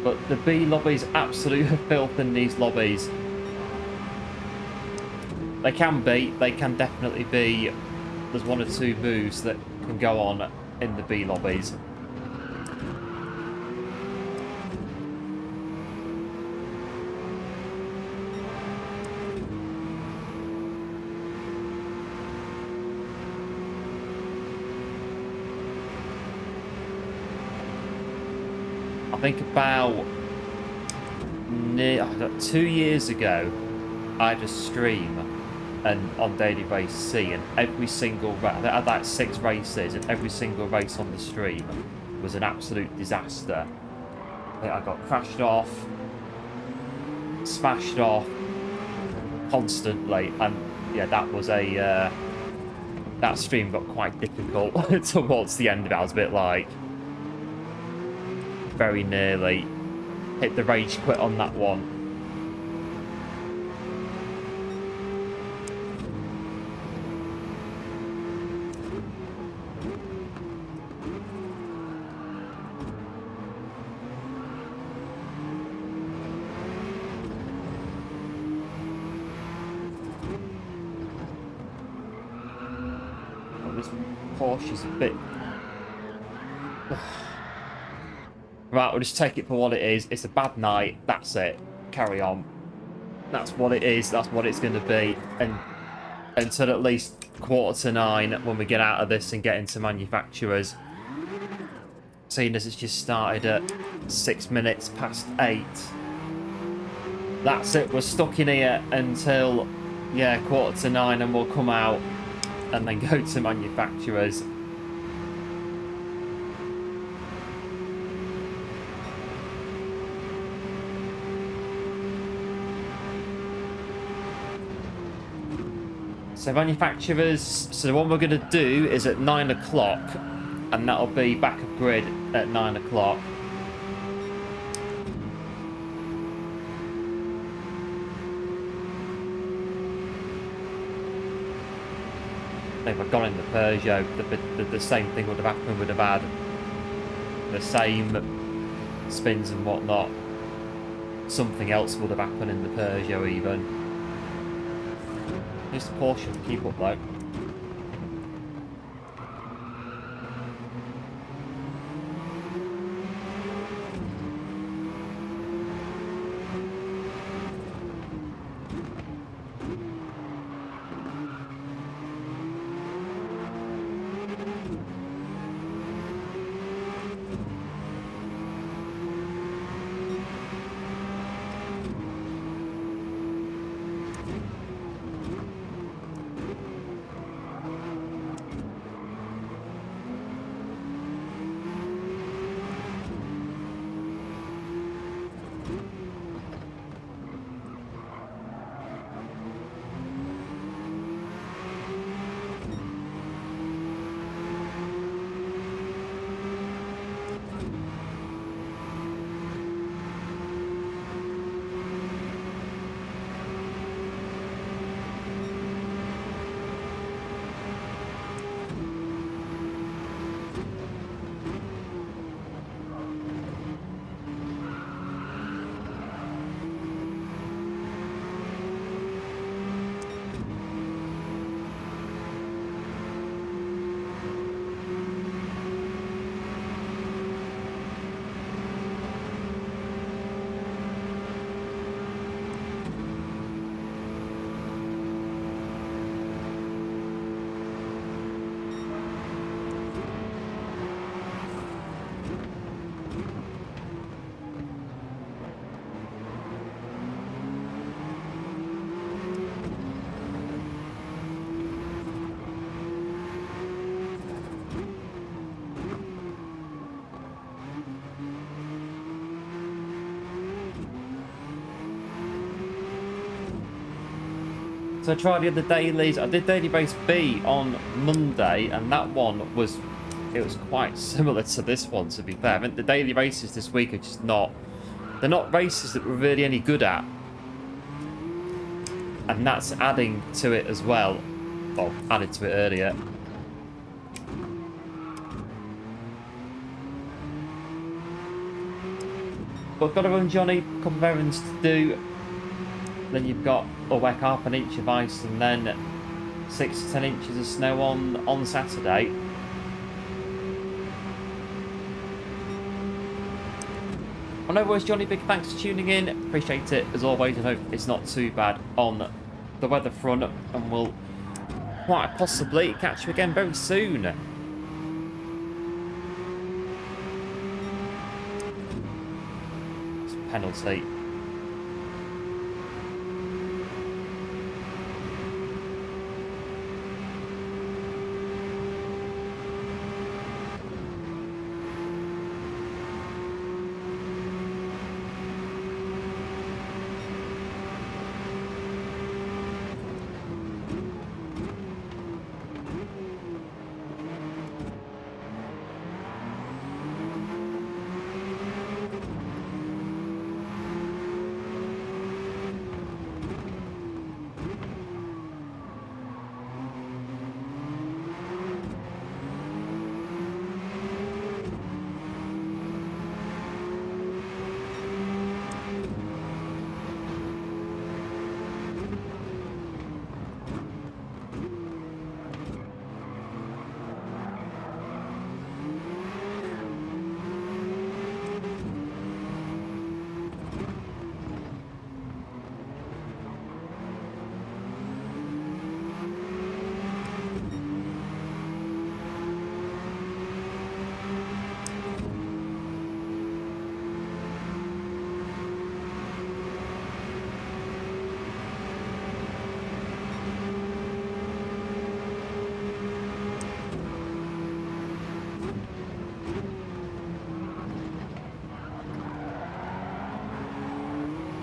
But the B lobbies absolute filth in these lobbies. They can definitely be. There's one or two moves that can go on in the B lobbies. I think about 2 years ago, I had a stream and on Daily Race C, and every single I had like 6 races, and every single race on the stream was an absolute disaster. I got crashed off, smashed off constantly, and yeah, that was a that stream got quite difficult towards the end of it. I was a bit like, very nearly hit the rage quit on that one. Oh, this Porsche's a bit... Right, we'll just take it for what it is. It's a bad night. That's it. Carry on. That's what it is. That's what it's going to be. And until at least 8:45 when we get out of this and get into manufacturers. Seeing as it's just started at 6 minutes past 8. That's it. We're stuck in here until, yeah, 8:45, and we'll come out and then go to manufacturers. So manufacturers, so the one we're going to do is at 9 o'clock, and that'll be back of grid at 9 o'clock. if I'd gone in the Peugeot, the same thing would have happened. Would have had the same spins and whatnot. Something else would have happened in the Peugeot even. This Porsche will keep up though. So I tried the other dailies. I did daily race B on Monday, and that one was, it was quite similar to this one, to be fair. I mean, the daily races this week are just not, they're not races that we're really any good at. And that's adding to it as well. Well, added to it earlier. But I've got to run Johnny, a couple of errands to do. Then you've got a wet half an inch of ice and then 6 to 10 inches of snow on Saturday. Well, no worries, Johnny. Big thanks for tuning in. Appreciate it as always. I hope it's not too bad on the weather front, and we'll quite possibly catch you again very soon. It's a penalty.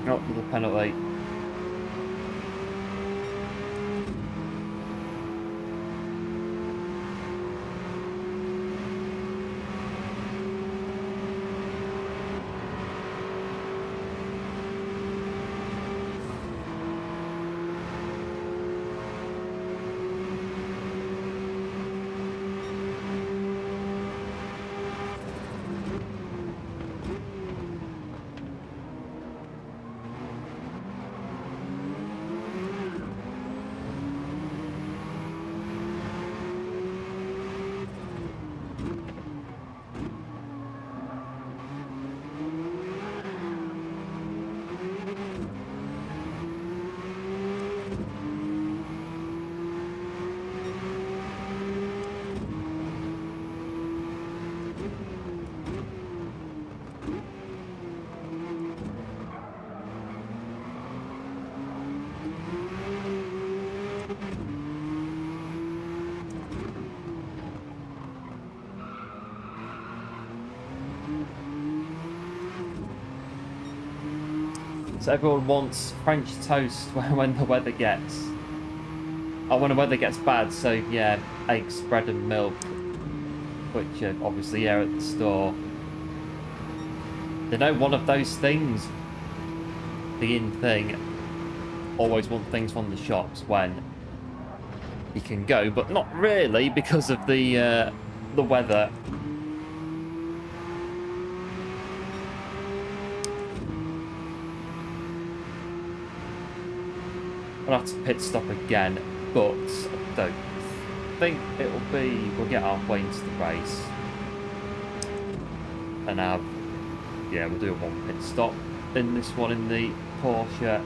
Oh, the penalty. So everyone wants French toast when the weather gets... Oh, when the weather gets bad, so yeah, eggs, bread and milk, which are obviously here at the store. They know one of those things, the in thing, always want things from the shops when you can go, but not really because of the weather. I'll have to pit stop again, but I don't think it'll be... We'll get halfway into the race and have... Yeah, we'll do a 1 pit stop in this one in the Porsche.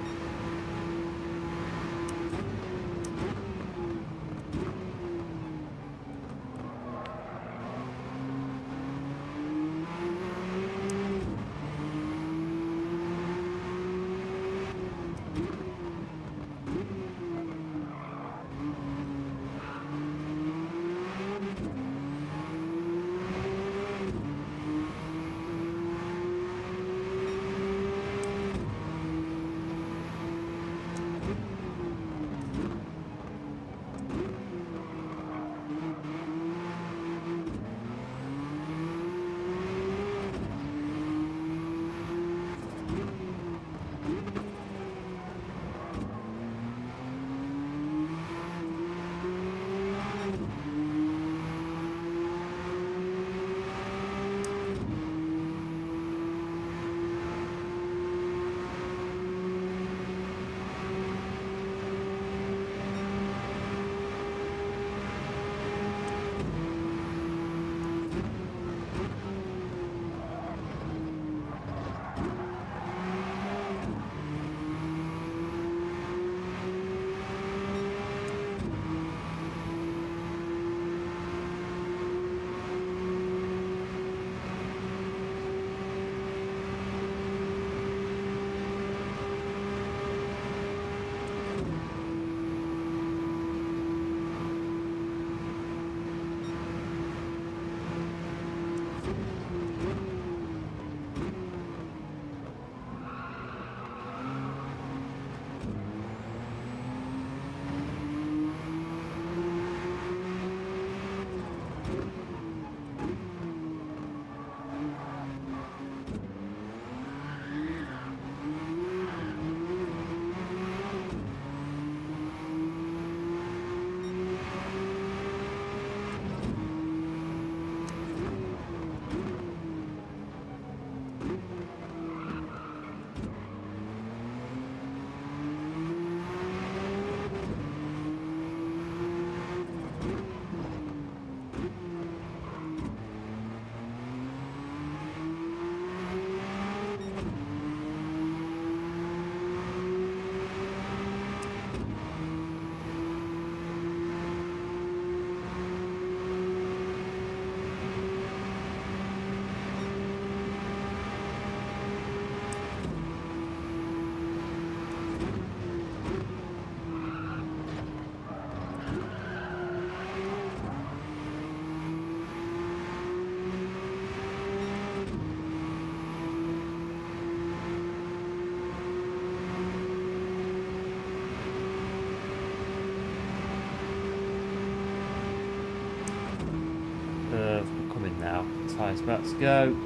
Coming now. Time's about to go.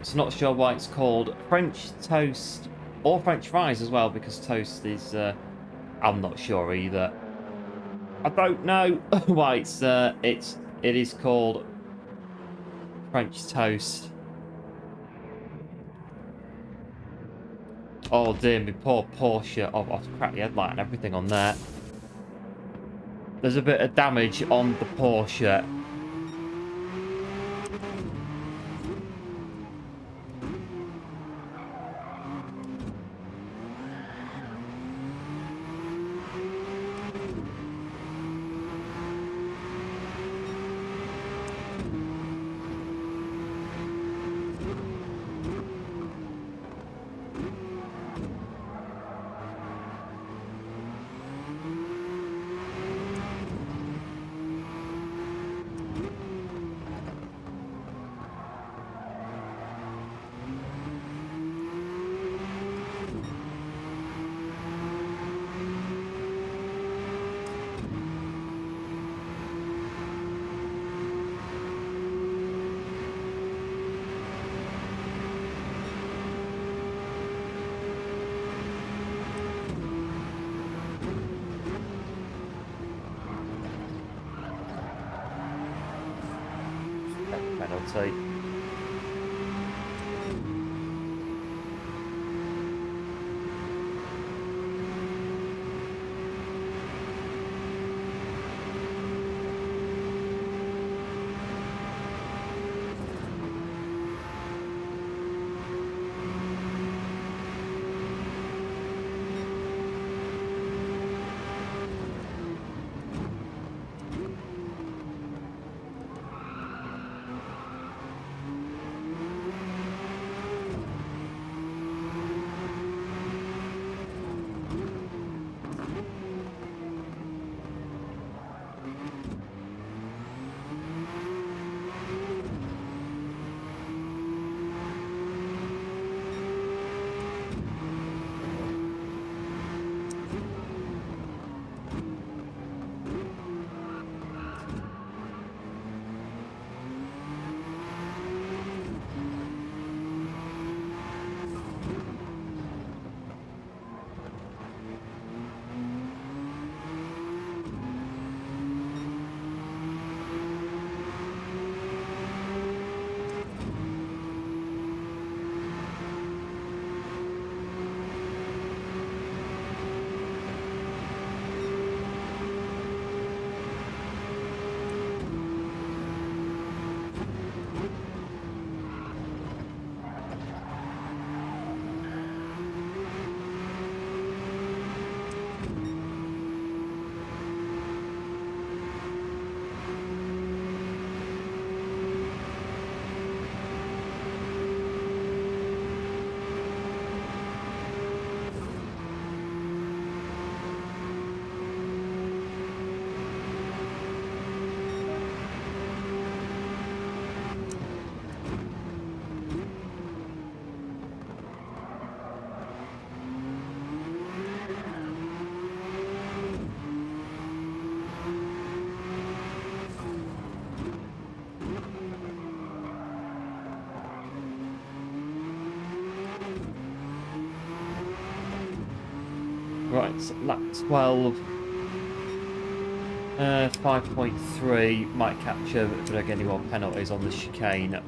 So not sure why it's called French toast or French fries as well, because toast is I'm not sure either. I don't know why it is called French toast. Oh dear, my poor Porsche. I've cracked the headlight and everything on there. There's a bit of damage on the Porsche. quality. Right, so lap 12. 5.3 might capture if I don't get any more penalties on the chicane.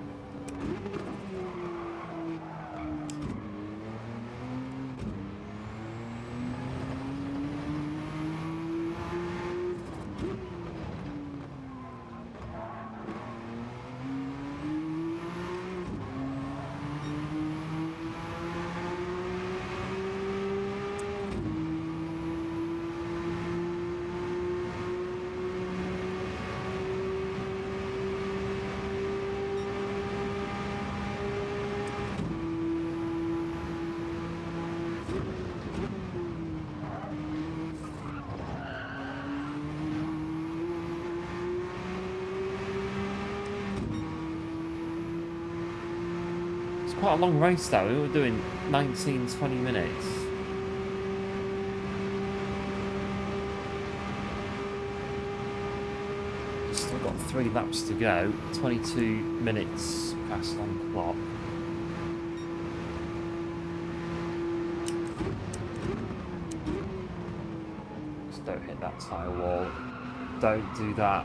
Quite a long race though, we were doing 19, 20 minutes. Still got 3 laps to go, 22 minutes past on clock. Just don't hit that tyre wall. Don't do that.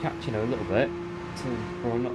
Catching her a little bit to run up.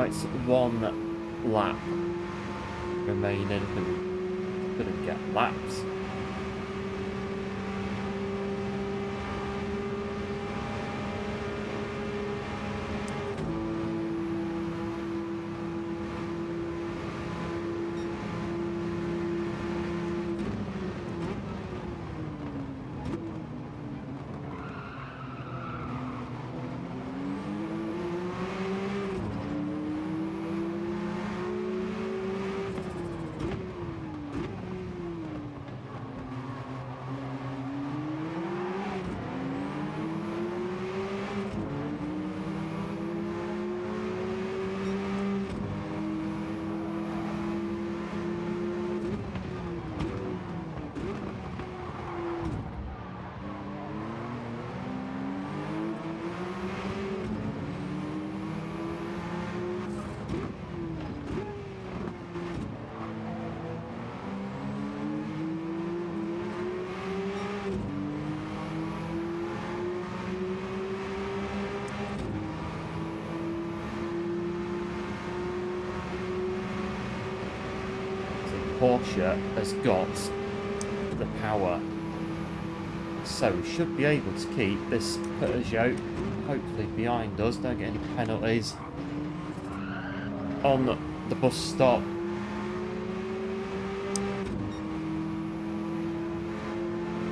Right, one lap remaining. Couldn't get laps. Porsche has got the power, so we should be able to keep this Peugeot hopefully behind us. Don't get any penalties on the bus stop.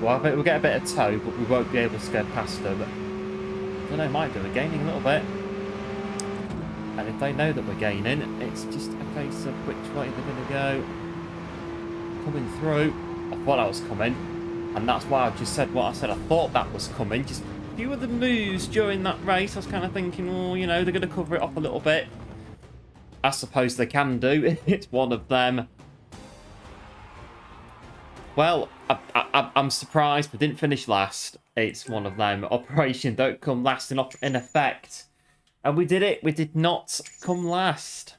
Well, I think we'll get a bit of tow, but we won't be able to go past them. I don't know, might do. We're gaining a little bit, and if they know that we're gaining, it's just a case of which way they're going to go. Coming through. I thought that was coming, and that's why I just said what I said. I thought that was coming. Just a few of the moves during that race, I was kind of thinking, oh, you know, they're going to cover it off a little bit. I suppose they can do. It's one of them. Well, I'm surprised we didn't finish last. It's one of them. Operation Don't Come Last in effect. And we did it. We did not come last.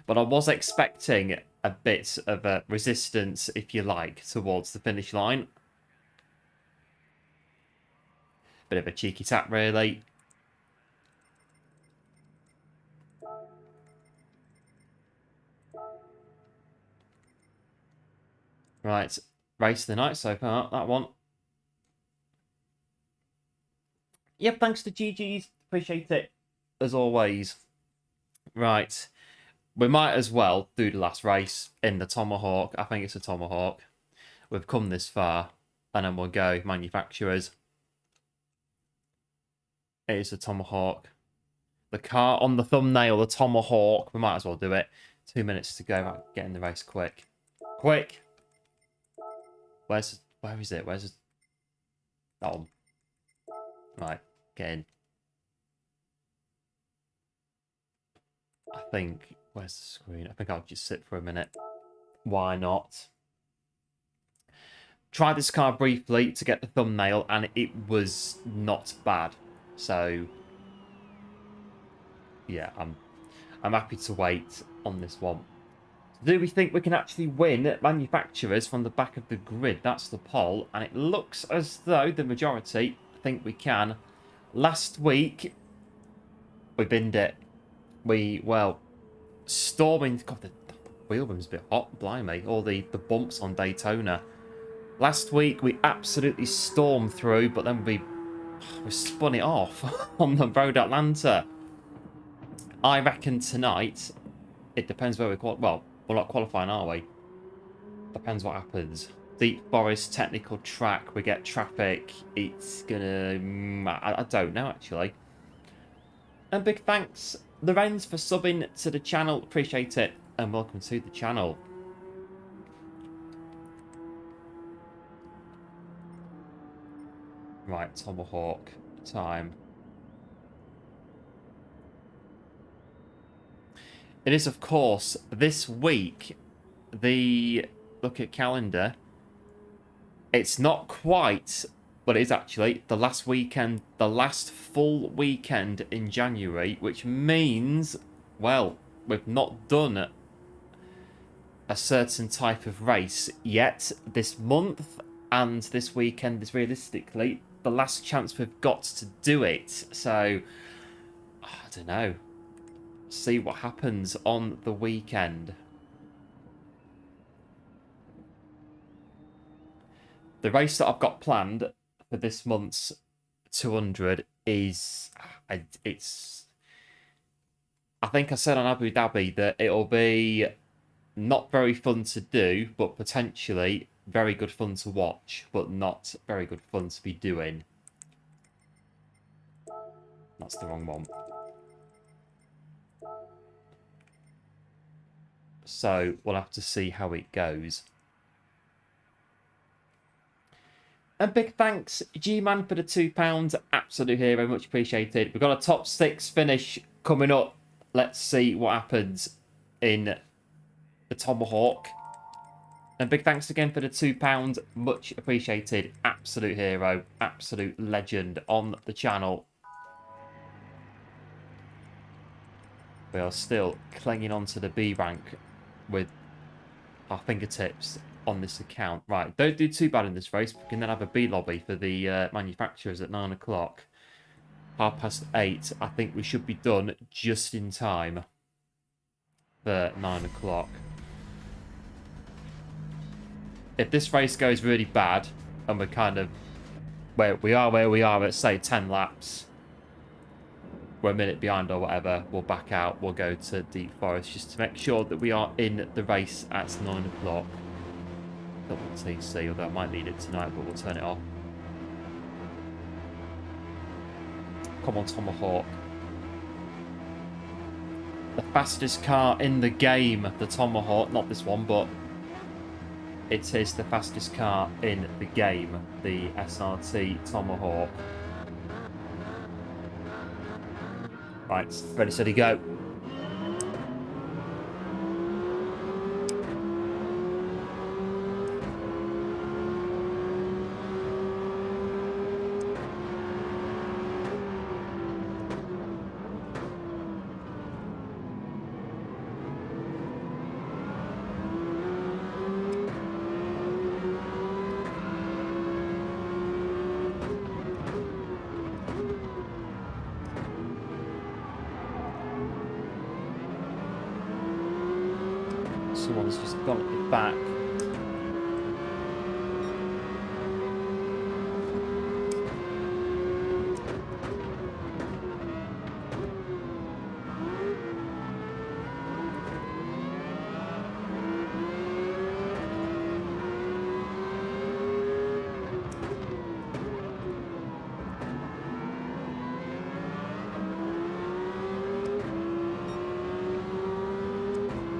But I was expecting a bit of a resistance, if you like, towards the finish line. Bit of a cheeky tap, really. Right, race of the night so far, that one. Yep, thanks to GG's. Appreciate it, as always. Right. We might as well do the last race in the Tomahawk. I think it's a Tomahawk. We've come this far, and then we'll go manufacturers. It is a Tomahawk. The car on the thumbnail, the Tomahawk. We might as well do it. 2 minutes to go. Right, get in the race quick. Quick! Where is it? Where's it? That one. Right, get in. I think... Where's the screen? I think I'll just sit for a minute. Why not? Tried this car briefly to get the thumbnail, and it was not bad. So, yeah, I'm happy to wait on this one. Do we think we can actually win manufacturers from the back of the grid? That's the poll, and it looks as though the majority think we can. Last week, we binned it. Well, storming... God, the wheel room's a bit hot, blimey. All the bumps on Daytona. Last week, we absolutely stormed through, but then we spun it off on the road Atlanta. I reckon tonight, it depends where we qualify. Well, we're not qualifying, are we? Depends what happens. Deep forest, technical track, we get traffic. It's gonna... I don't know, actually. And big thanks, Lorenz, for subbing to the channel. Appreciate it. And welcome to the channel. Right, Tomahawk time. It is, of course, this week, look at calendar. It's not quite, but it is actually the last weekend, the last full weekend in January, which means, well, we've not done a certain type of race yet this month, and this weekend is realistically the last chance we've got to do it. So, I don't know. see what happens on the weekend. The race that I've got planned for this month's 200 is... it's... I think I said on Abu Dhabi that it'll be not very fun to do, but potentially very good fun to watch, but not very good fun to be doing. That's the wrong one. So we'll have to see how it goes. And big thanks, G-Man, for the £2. Absolute hero, much appreciated. We've got a top 6 finish coming up. Let's see what happens in the Tomahawk. And big thanks again for the £2. Much appreciated. Absolute hero, absolute legend on the channel. We are still clinging on to the B rank with our fingertips on this account. Right, don't do too bad in this race. We can then have a B lobby for the manufacturers at 9 o'clock. 8:30. I think we should be done just in time for 9 o'clock. If this race goes really bad and we're kind of where we are at, say, 10 laps, we're a minute behind or whatever, we'll back out, we'll go to Deep Forest just to make sure that we are in the race at 9 o'clock. Double TC, although I might need it tonight, but we'll turn it off. Come on, Tomahawk. The fastest car in the game, the Tomahawk. Not this one, but it is the fastest car in the game, the SRT Tomahawk. Right, ready, steady, go. Someone's just got it back.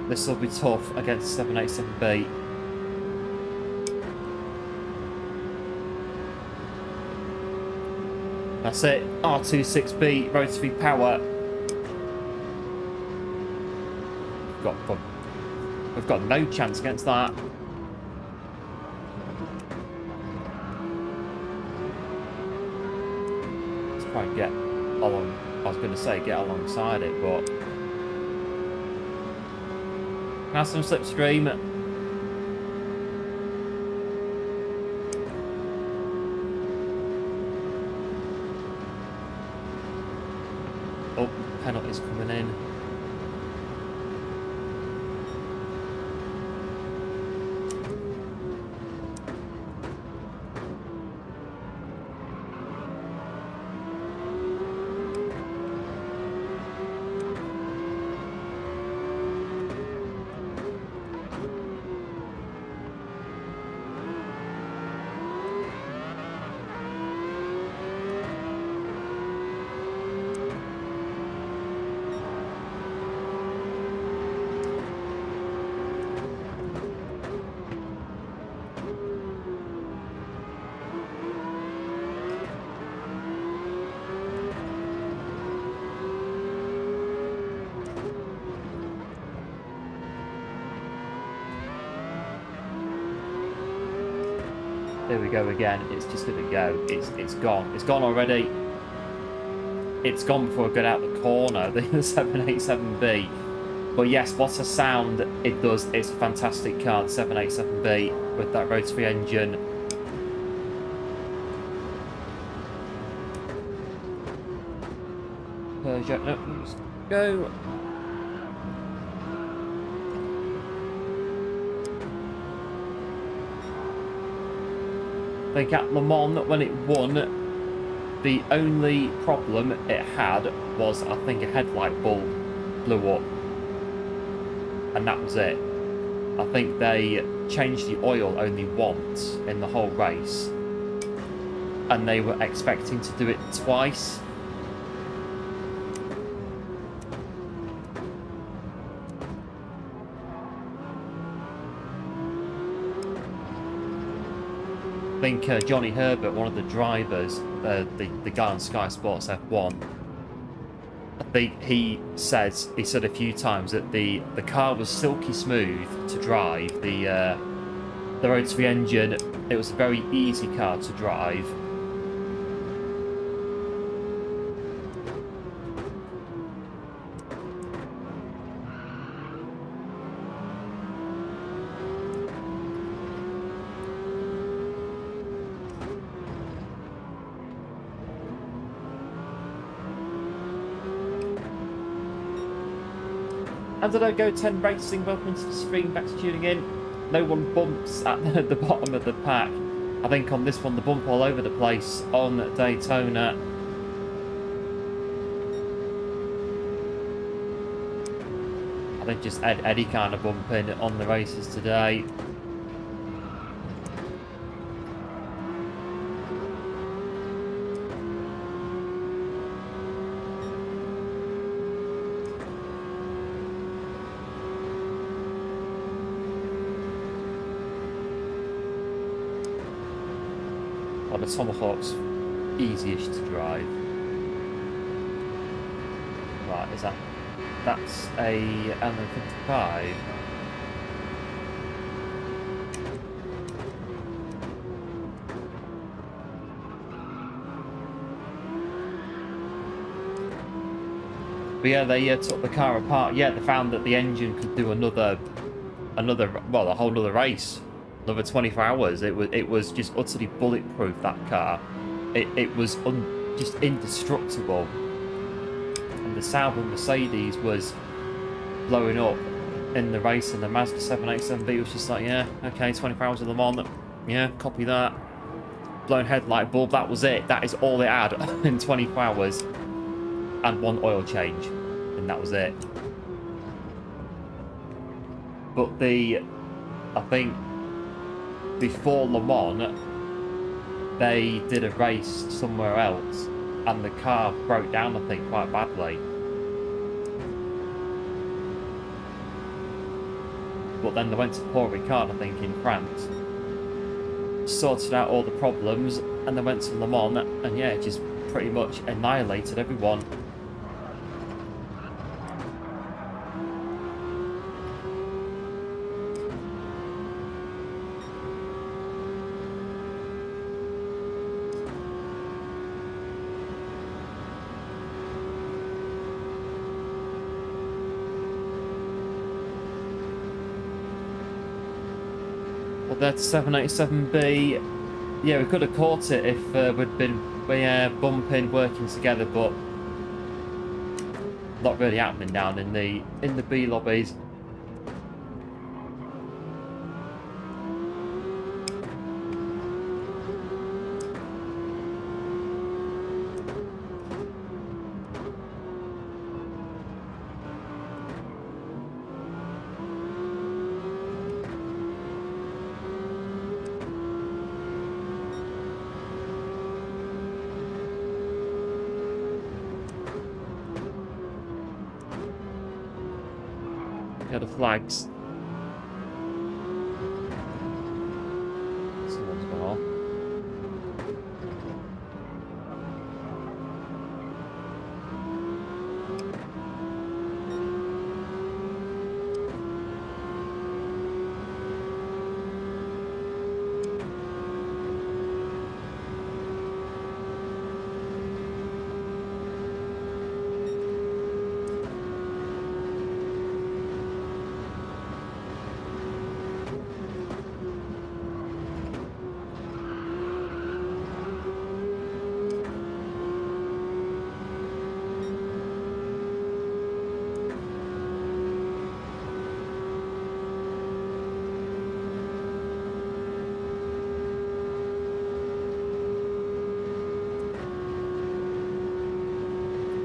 This will be tough against 787B. That's it. R26B, rotary power. We've got no chance against that. Let's try and get along. I was going to say get alongside it, but have some slipstream. Oh, penalty's coming in. There we go again. It's just gonna go. It's gone. It's gone already. It's gone before I get out the corner. The 787B. But yes, what a sound it does. It's a fantastic car, the 787B, with that rotary engine. Peugeot. No, let's go. I think at Le Mans, when it won, the only problem it had was, I think, a headlight bulb blew up. And that was it. I think they changed the oil only once in the whole race. And they were expecting to do it twice. I think Johnny Herbert, one of the drivers, the guy on Sky Sports F1, I think he said a few times that the car was silky smooth to drive. The rotary engine, it was a very easy car to drive. And I Go 10 Racing, welcome to the stream, back to tuning in. No one bumps at the bottom of the pack. I think on this one, the bump all over the place on Daytona. I think just Eddie kind of bumping on the races today. The Tomahawk's easy-ish to drive. Right, is that's a L55. But yeah, they took the car apart. Yeah, they found that the engine could do another, well, a whole other race. Another 24 hours. It was just utterly bulletproof, that car. It was just indestructible. And the Sauber Mercedes was blowing up in the race, and the Mazda 787B was just like, yeah, okay, 24 hours of Le Mans. Yeah, copy that. Blown headlight bulb, that was it. That is all it had in 24 hours. And one oil change. And that was it. But I think before Le Mans, they did a race somewhere else, and the car broke down, I think, quite badly. But then they went to Paul Ricard, I think, in France, sorted out all the problems, and they went to Le Mans, and yeah, it just pretty much annihilated everyone. That 787B, yeah, we could have caught it if we'd been bumping, working together, but not really happening down in the B lobbies. The flags. Someone's gone off.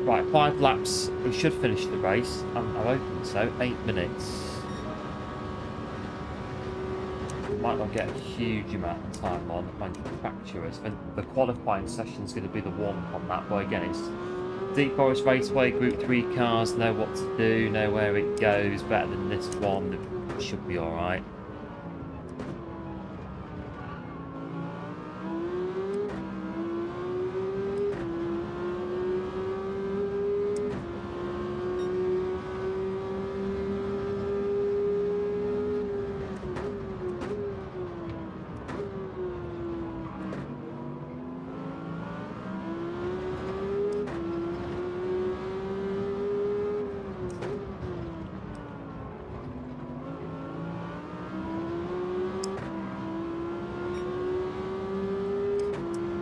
Right, 5 laps. We should finish the race. I'm hoping so. 8 minutes. Might not get a huge amount of time on manufacturers. The qualifying session is going to be the warm-up on that. But again, it's Deep Forest Raceway, Group 3 cars, know what to do, know where it goes. Better than this one. It should be alright.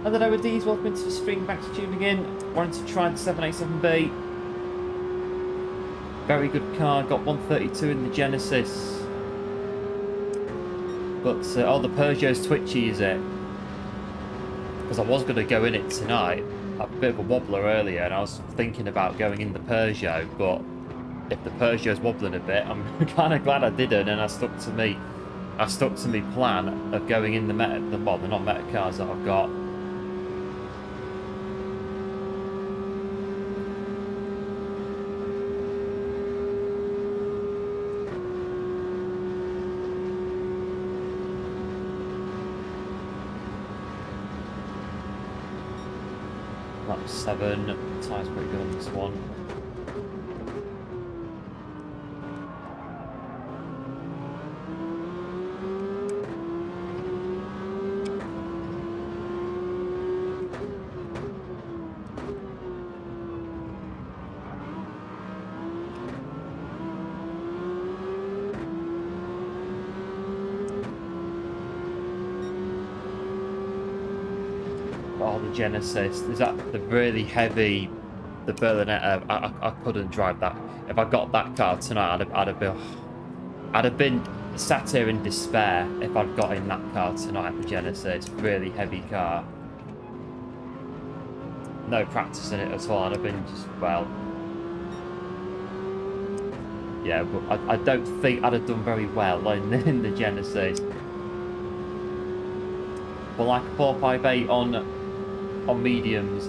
Hello with these, welcome to the stream, back to tuning in. Wanted to try the 787B. Very good car, got 132 in the Genesis. But, oh, the Peugeot's twitchy, is it? Because I was going to go in it tonight. I had a bit of a wobbler earlier, and I was thinking about going in the Peugeot, but if the Peugeot's wobbling a bit, I'm kind of glad I didn't, and I stuck to me plan of going in the non-meta cars that I've got. Lap 7, tyre's pretty good on this one. Oh, the Genesis. Is that the really heavy, the Berlinetta? I couldn't drive that. If I got that car tonight, I'd have been sat here in despair if I'd got in that car tonight, the Genesis. Really heavy car. No practice in it at all. I'd have been just, well... yeah, but I don't think I'd have done very well in the Genesis. But like 458 on mediums.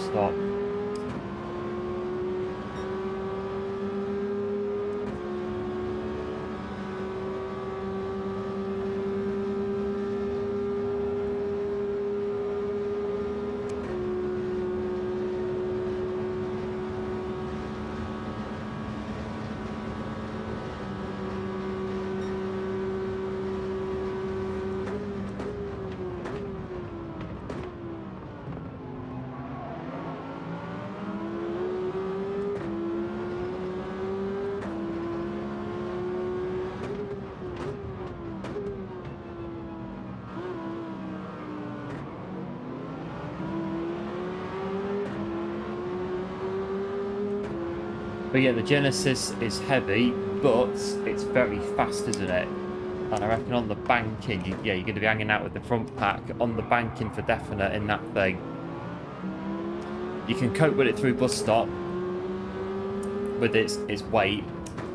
Stop. But yeah, the Genesis is heavy, but it's very fast, isn't it? And I reckon on the banking, you're going to be hanging out with the front pack on the banking for definite in that thing. You can cope with it through bus stop with its weight,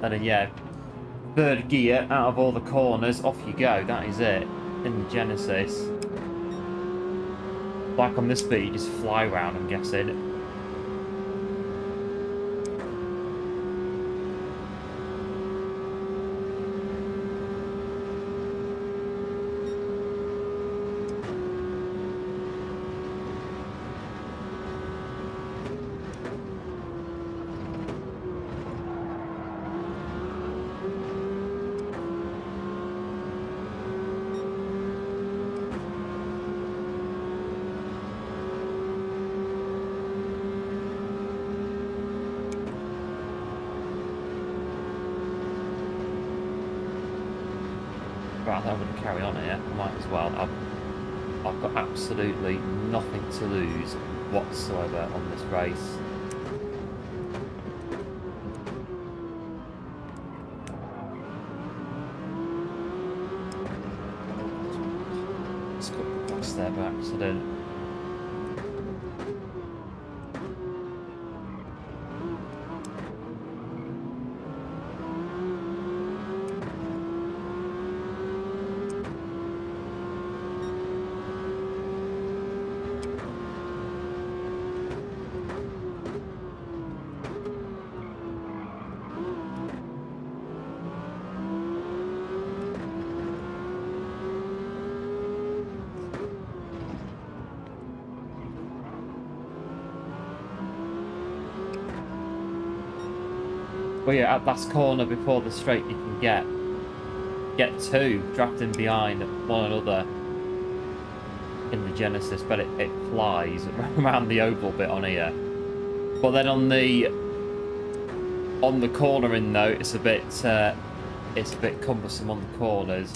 and then yeah, third gear out of all the corners, off you go. That is it in the Genesis. Like on this bit, you just fly around, I'm guessing. I wouldn't carry on here. I might as well. I've got absolutely nothing to lose whatsoever on this race. Just cut the glass there by accident. But yeah, at last corner before the straight, you can get two drafting behind one another in the Genesis, but it flies around the oval bit on here. But then on the cornering though, it's a bit cumbersome on the corners.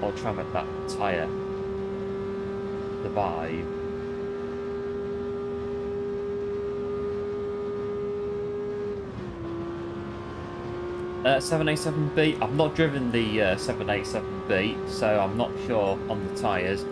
I'll try and make that tyre survive. Uh, 787B. I've not driven the 787B, so I'm not sure on the tyres.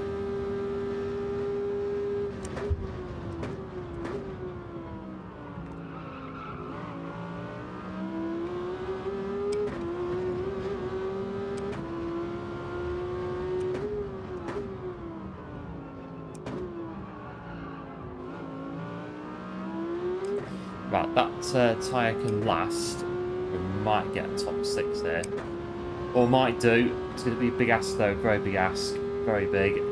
Right, that tyre can last. We might get a top 6 there. Or might do. It's going to be a big ask though, very big ask. Very big.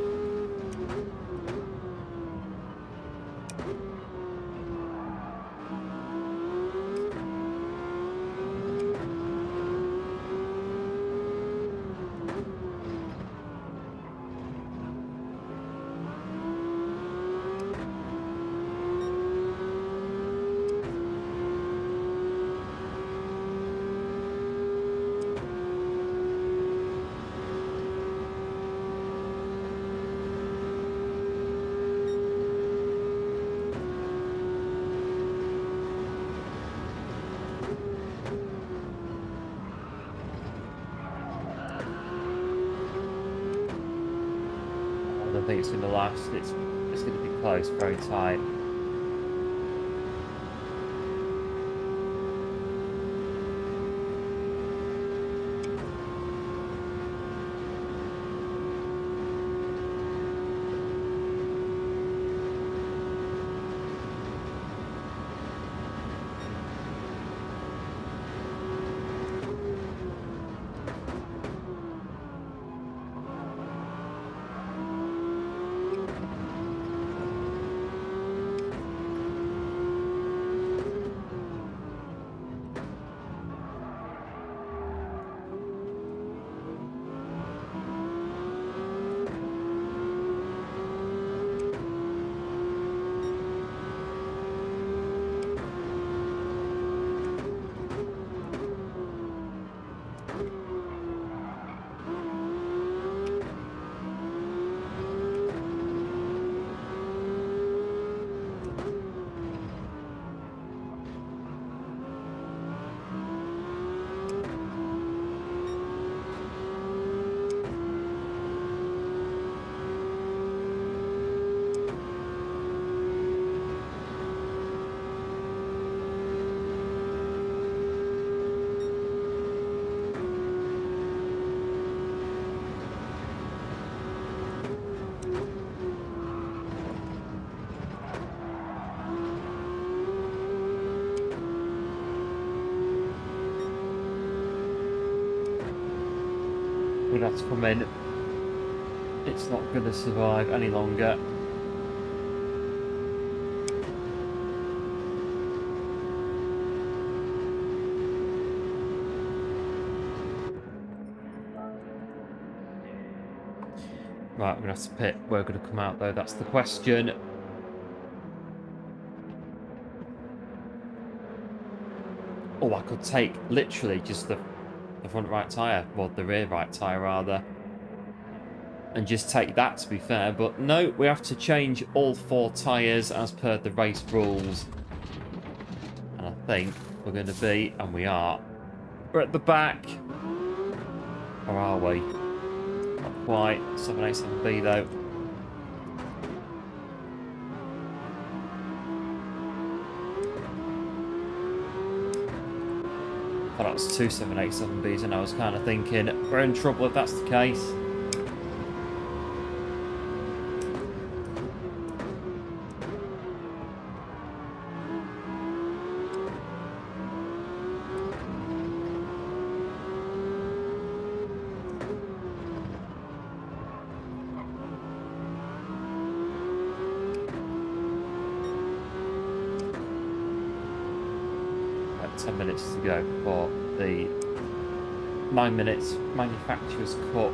I think it's going to last. It's going to be close, very tight. Would have to come in. It's not going to survive any longer. Right, we're going to have to pit. We're going to come out though, that's the question. Oh, I could take literally just the front right tyre, well the rear right tyre rather. and just take that, to be fair. But no, we have to change all 4 tyres as per the race rules. And I think we're going to be, and we are, we're at the back. Or are we? Not quite. 787B though. I thought that was 2 787Bs, and I was kind of thinking, we're in trouble if that's the case. About 10 minutes to go for the 9 minutes manufacturer's cut.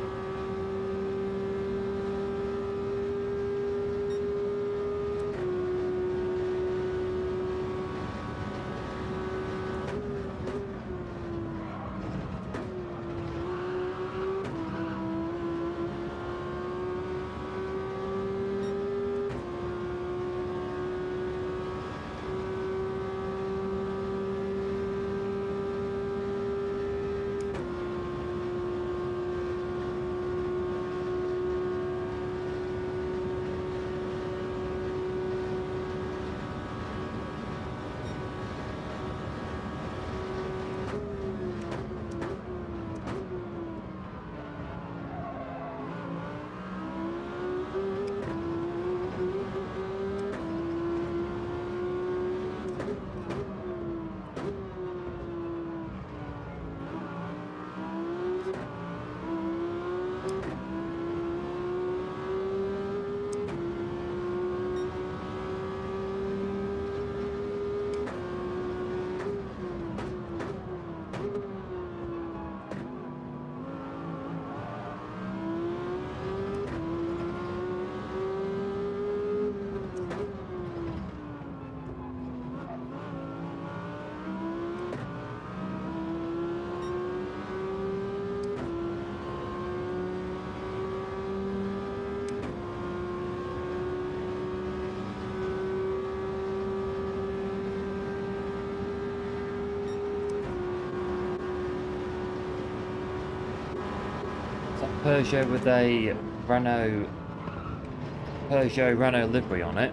Peugeot with a Peugeot Renault livery on it.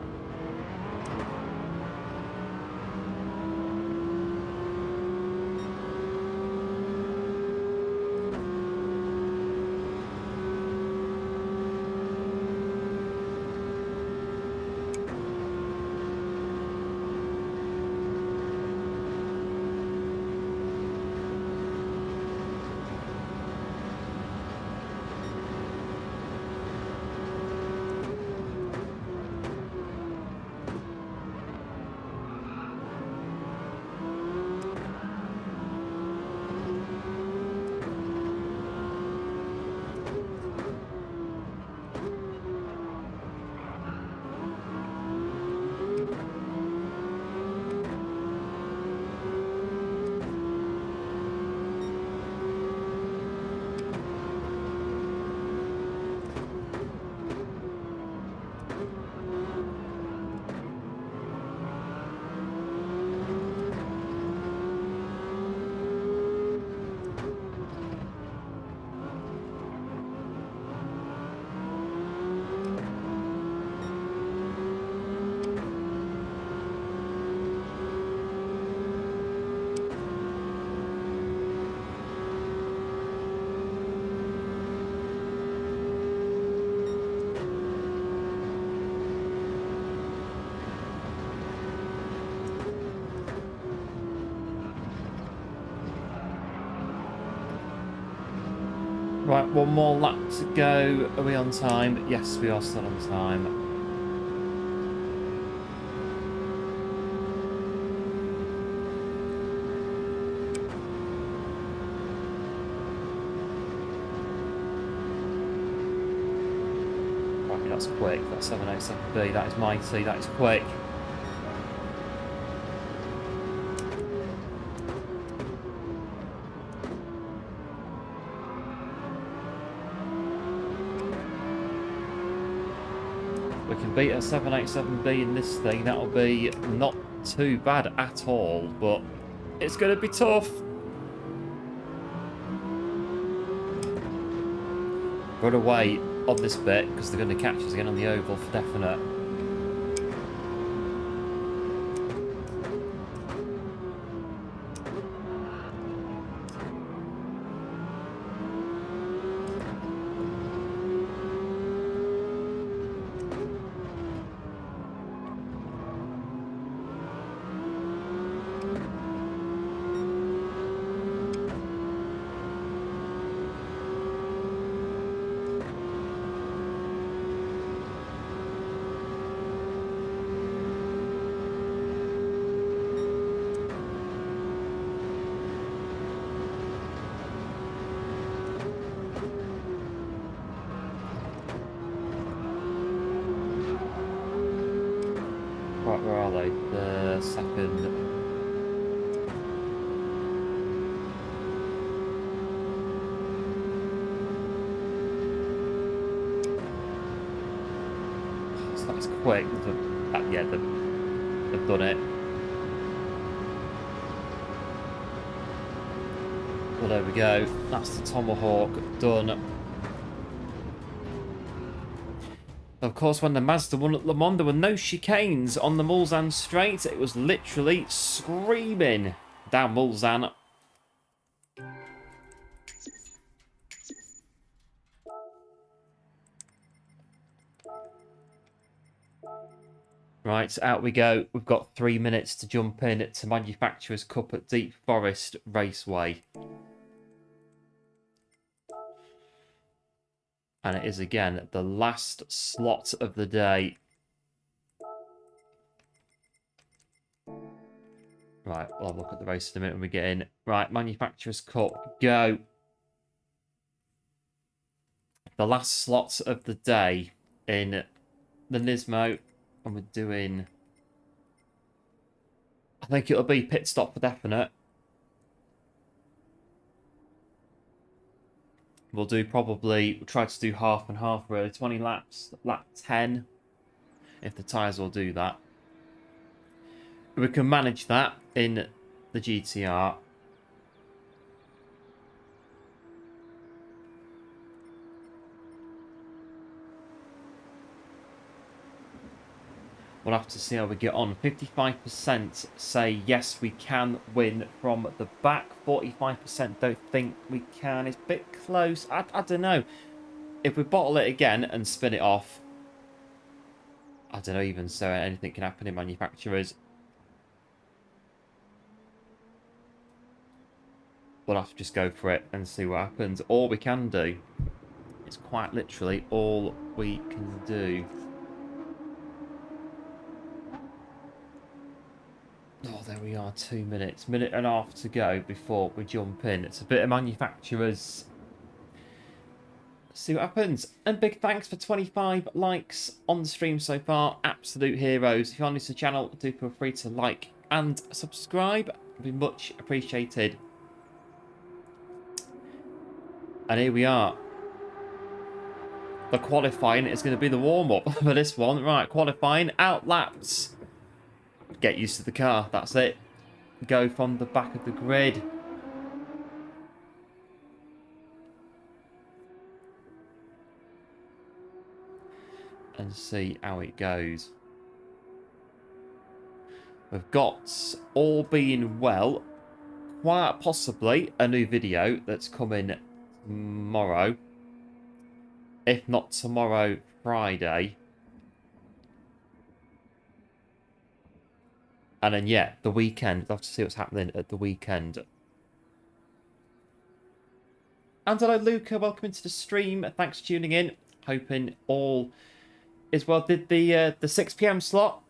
Right, one more lap to go. Are we on time? Yes, we are still on time. Right, that's quick. That's 787B. That is mighty. That is quick. beat a 787B in this thing, that'll be not too bad at all, but it's going to be tough. Run away on this bit, because they're going to catch us again on the oval for definite. Right, where are they? The second. So that's quick. Yeah, they've done it. Well, there we go. That's the Tomahawk done. Of course, when the Mazda won at Le Mans, there were no chicanes on the Mulsanne straight. It was literally screaming down Mulsanne. Right, out we go. We've got 3 minutes to jump in to Manufacturers' Cup at Deep Forest Raceway. And it is, again, the last slot of the day. Right, we'll have a look at the race in a minute when we get in. Right, Manufacturers' Cup, go. The last slot of the day in the Nismo. And we're doing... I think it'll be pit stop for definite. We'll do probably... We'll try to do half and half, really. 20 laps. Lap 10. If the tyres will do that. We can manage that in the GTR. We'll have to see how we get on. 55% say yes, we can win from the back. 45% don't think we can. It's a bit close. I don't know. If we bottle it again and spin it off, I don't know even so. Anything can happen in Manufacturers. We'll have to just go for it and see what happens. All we can do. It's quite literally all we can do. Oh, there we are, 2 minutes. Minute and a half to go before we jump in. It's a bit of Manufacturers. Let's see what happens. And big thanks for 25 likes on the stream so far. Absolute heroes. If you're new to the channel, do feel free to like and subscribe. It'd be much appreciated. And here we are. The qualifying is going to be the warm-up for this one. Right, qualifying, out laps. Get used to the car, that's it. Go from the back of the grid. And see how it goes. We've got, all being well, quite possibly a new video that's coming tomorrow. If not tomorrow, Friday. And then, yeah, the weekend. We'll have to see what's happening at the weekend. And hello, Luca. Welcome into the stream. Thanks for tuning in. Hoping all is well. Did the 6 PM slot?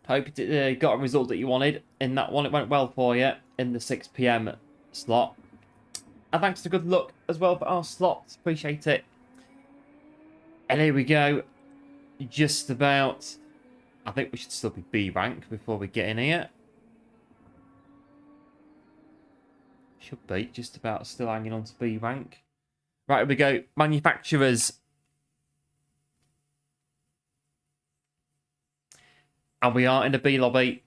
Hope you got a result that you wanted in that one. It went well for you in the 6 PM slot. And thanks to Good Luck as well for our slots. Appreciate it. And here we go. Just about... I think we should still be B rank before we get in here. Should be just about still hanging on to B rank. Right, here we go. Manufacturers. And we are in a B lobby.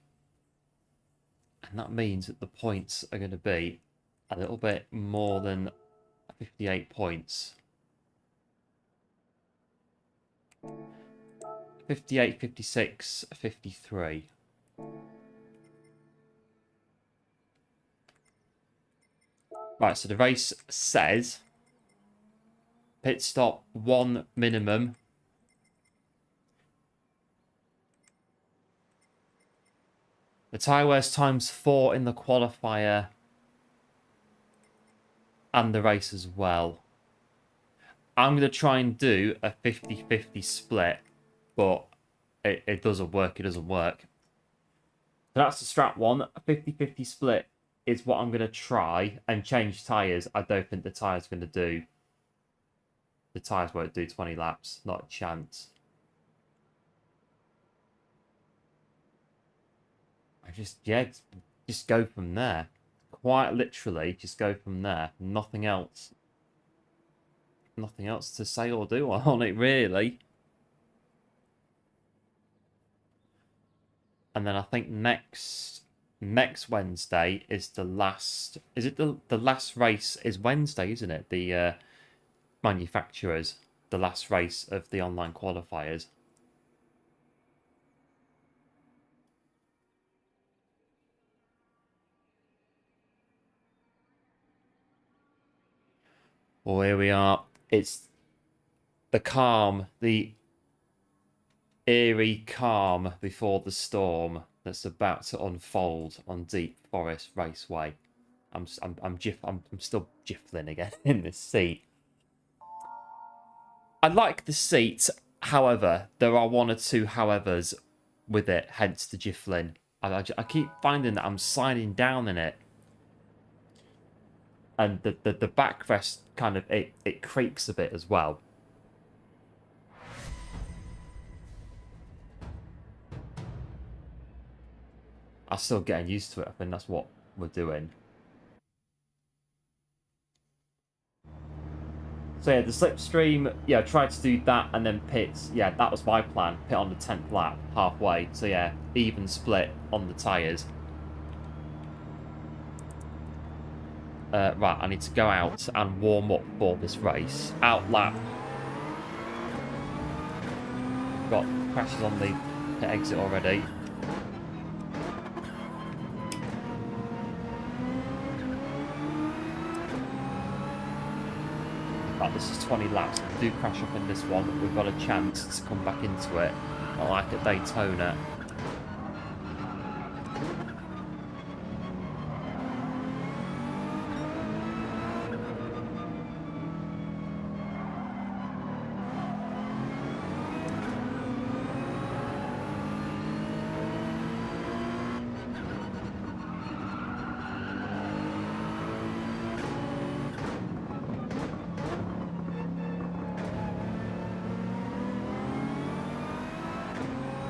And that means that the points are going to be a little bit more than 58 points. 58, 56, 53. Right, so the race says pit stop 1 minimum. The tyre wears times 4 in the qualifier and the race as well. I'm going to try and do a 50-50 split, but it doesn't work. It doesn't work. So that's the strat one. A 50-50 split is what I'm going to try, and change tyres. I don't think the tyres going to do. The tyres won't do 20 laps. Not a chance. Just go from there. Quite literally, just go from there. Nothing else. Nothing else to say or do on it, really. And then I think next Wednesday is the last. Is it the last race is Wednesday, isn't it? The manufacturers, the last race of the online qualifiers. Well, here we are. It's the calm, the eerie calm before the storm that's about to unfold on Deep Forest Raceway. I'm still jiffling again in this seat. I like the seat, however, there are one or two howevers with it, hence the jiffling. I keep finding that I'm sliding down in it. And the backrest kind of, it creaks a bit as well. I'm still getting used to it. I think that's what we're doing. So yeah, the slipstream, yeah, tried to do that and then pit. Yeah, that was my plan. Pit on the 10th lap, halfway. So yeah, even split on the tyres. Right, I need to go out and warm up for this race. Out lap. Got crashes on the pit exit already. Right, this is 20 laps. If we do crash up in this one, we've got a chance to come back into it. Not like at Daytona.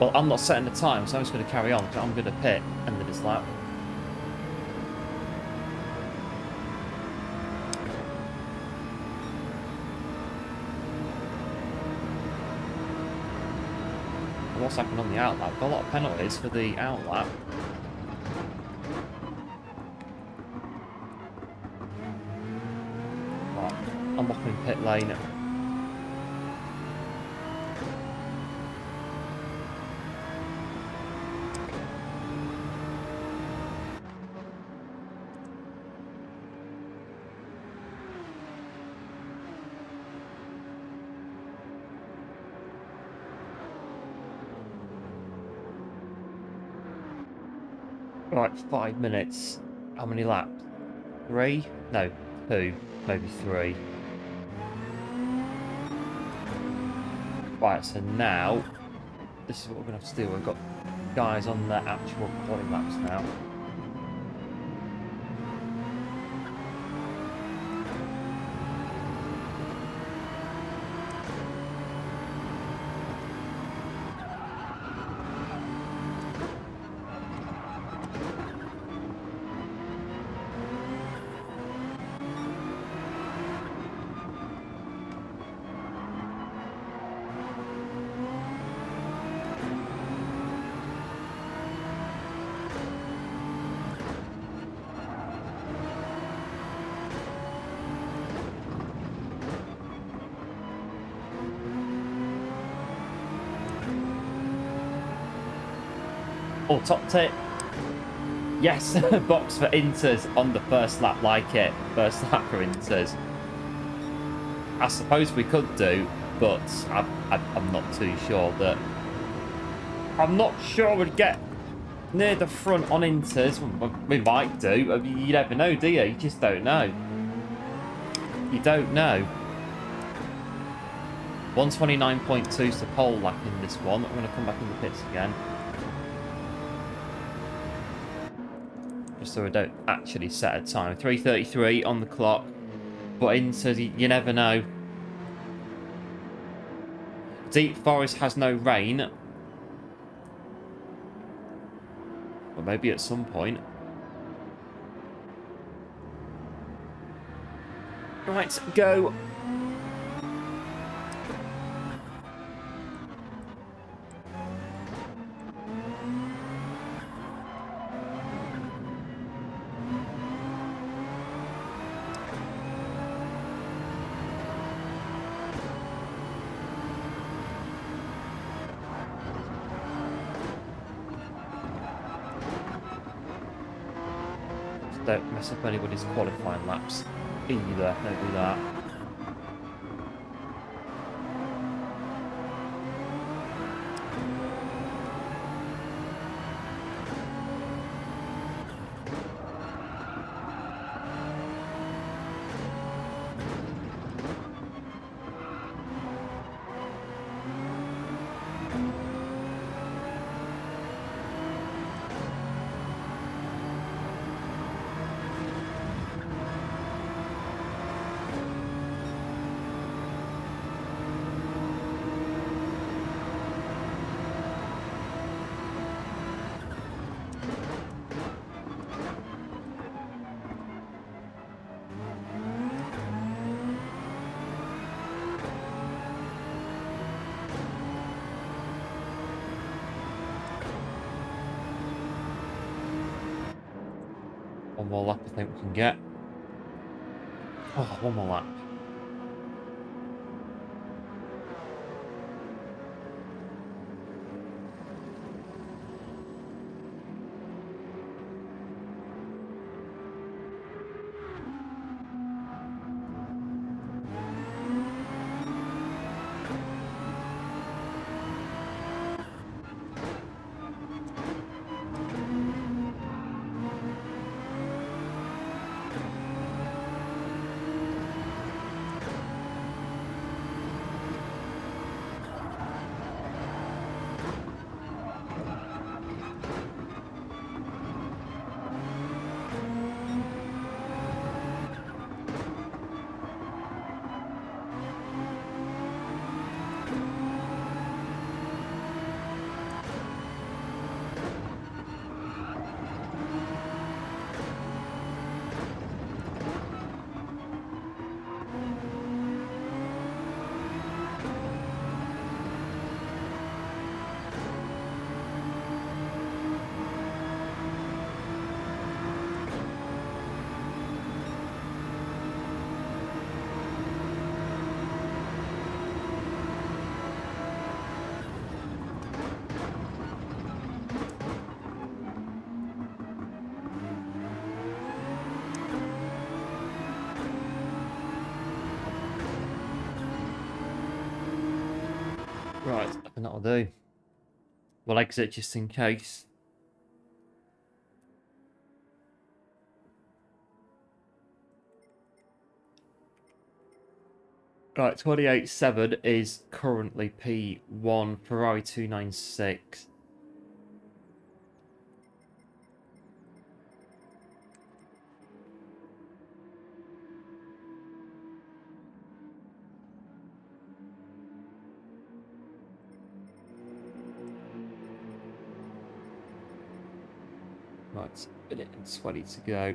Well, I'm not setting the time, so I'm just going to carry on. I'm going to pit, and then it's lap. And what's happened on the outlap? Got a lot of penalties for the outlap. Right, I'm off in pit lane. Right, 5 minutes. How many laps? 3? No, 2. Maybe 3. Right, so now, this is what we're going to have to do. We've got guys on the actual quality laps now. Oh, top tip. Yes, box for Inters on the first lap, like it. First lap for Inters. I suppose we could do, but I'm not too sure that... I'm not sure we'd get near the front on Inters. We might do. I mean, you never know, do you? You just don't know. You don't know. 129.2 is the pole lap in this one. I'm going to come back in the pits again. Just so I don't actually set a time. 3:33 on the clock. But Inters, you never know. Deep Forest has no rain. But maybe at some point. Right, go. Don't mess up anybody's qualifying laps either. Don't do that. One more lap I think we can get. Oh, one more lap. Right, I think that'll do. We'll exit just in case. Right, 28.7 is currently P1, Ferrari 296. Right, a minute and 20 to go.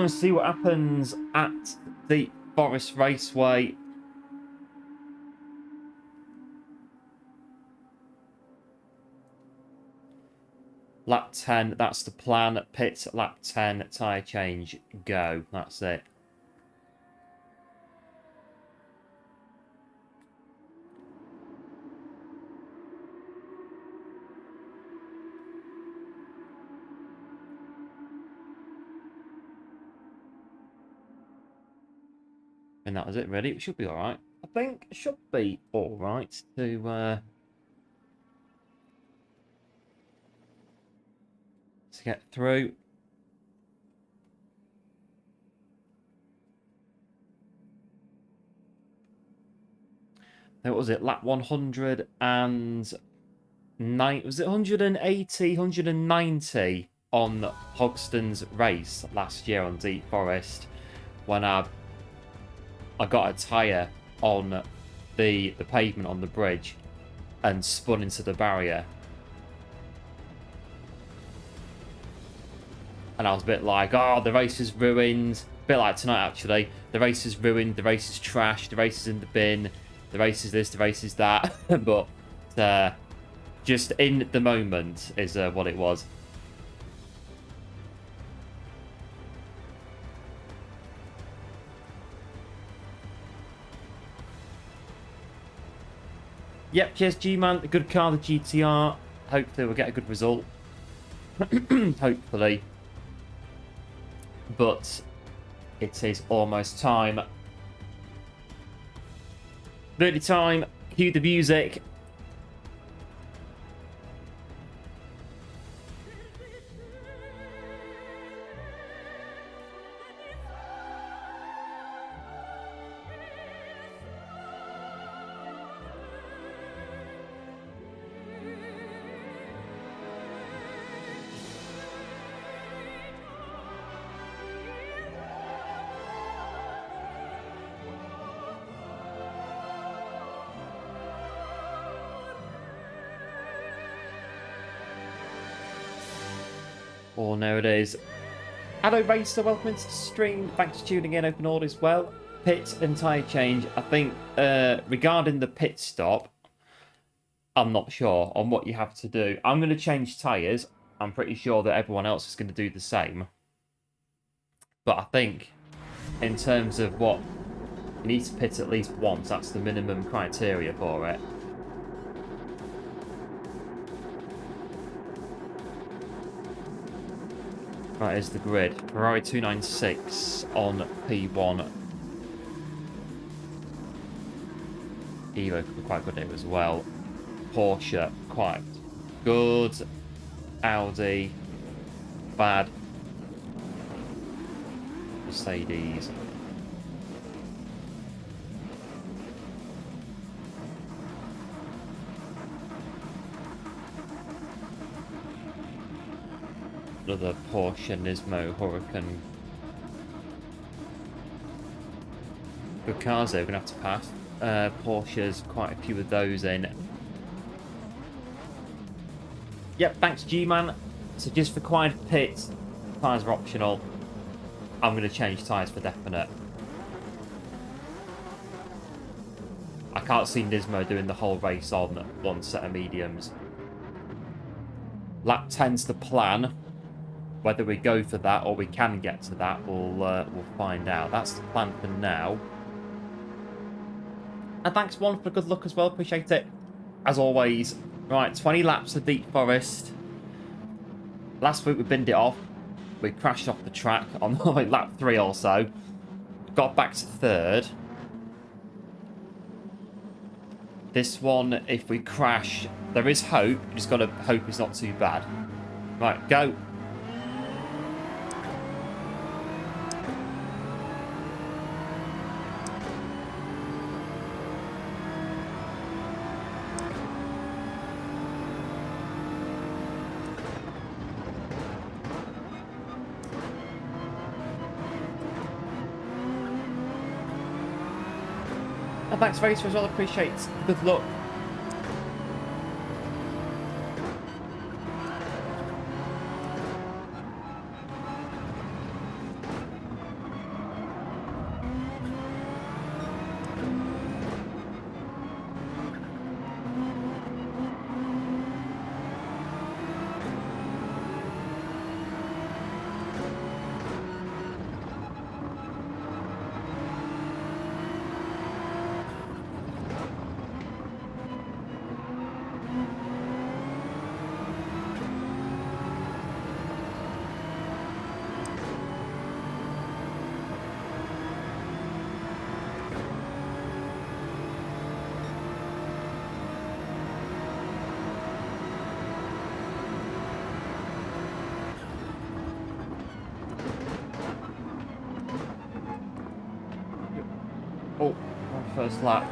See what happens at the Forest Raceway. Lap 10, that's the plan. Pit, lap 10, tyre change, go. That's it. And that was it, really. It should be alright. I think it should be alright to get through. What was it? Lap 109. Was it 180, 190 on Hogston's race last year on Deep Forest when I got a tyre on the pavement on the bridge and spun into the barrier. And I was a bit like, oh, the race is ruined. A bit like tonight, actually. The race is ruined. The race is trash. The race is in the bin. The race is this. The race is that. But just in the moment is what it was. Yep, cheers, G-Man. A good car, the GTR. Hopefully we'll get a good result. Hopefully. But it is almost time. Really time. Cue the music. Oh, no, it is. Hello, Racer. Welcome into the stream. Thanks for tuning in. Open all as well. Pit and tyre change. I think regarding the pit stop, I'm not sure on what you have to do. I'm going to change tyres. I'm pretty sure that everyone else is going to do the same. But I think in terms of what you need to pit at least once, that's the minimum criteria for it. That is the grid. Ferrari 296 on P1. AERO could be quite good here as well. Porsche, quite good. Audi, bad. Mercedes. Another Porsche Nismo Huracan. Good cars there, we're going to have to pass. Porsche's quite a few of those in. Yep, thanks G-Man. So just for quiet pits, tyres are optional. I'm going to change tyres for definite. I can't see Nismo doing the whole race on one set of mediums. Lap 10's the plan. Whether we go for that or we can get to that, we'll find out. That's the plan for now. And thanks, One, for good luck as well. Appreciate it. As always. Right, 20 laps of Deep Forest. Last week we binned it off. We crashed off the track on like lap 3 or so. Got back to 3rd. This one, if we crash, there is hope. You just got to hope it's not too bad. Right, go. And thanks, Racer, as well. Appreciate it. Good luck. first lap.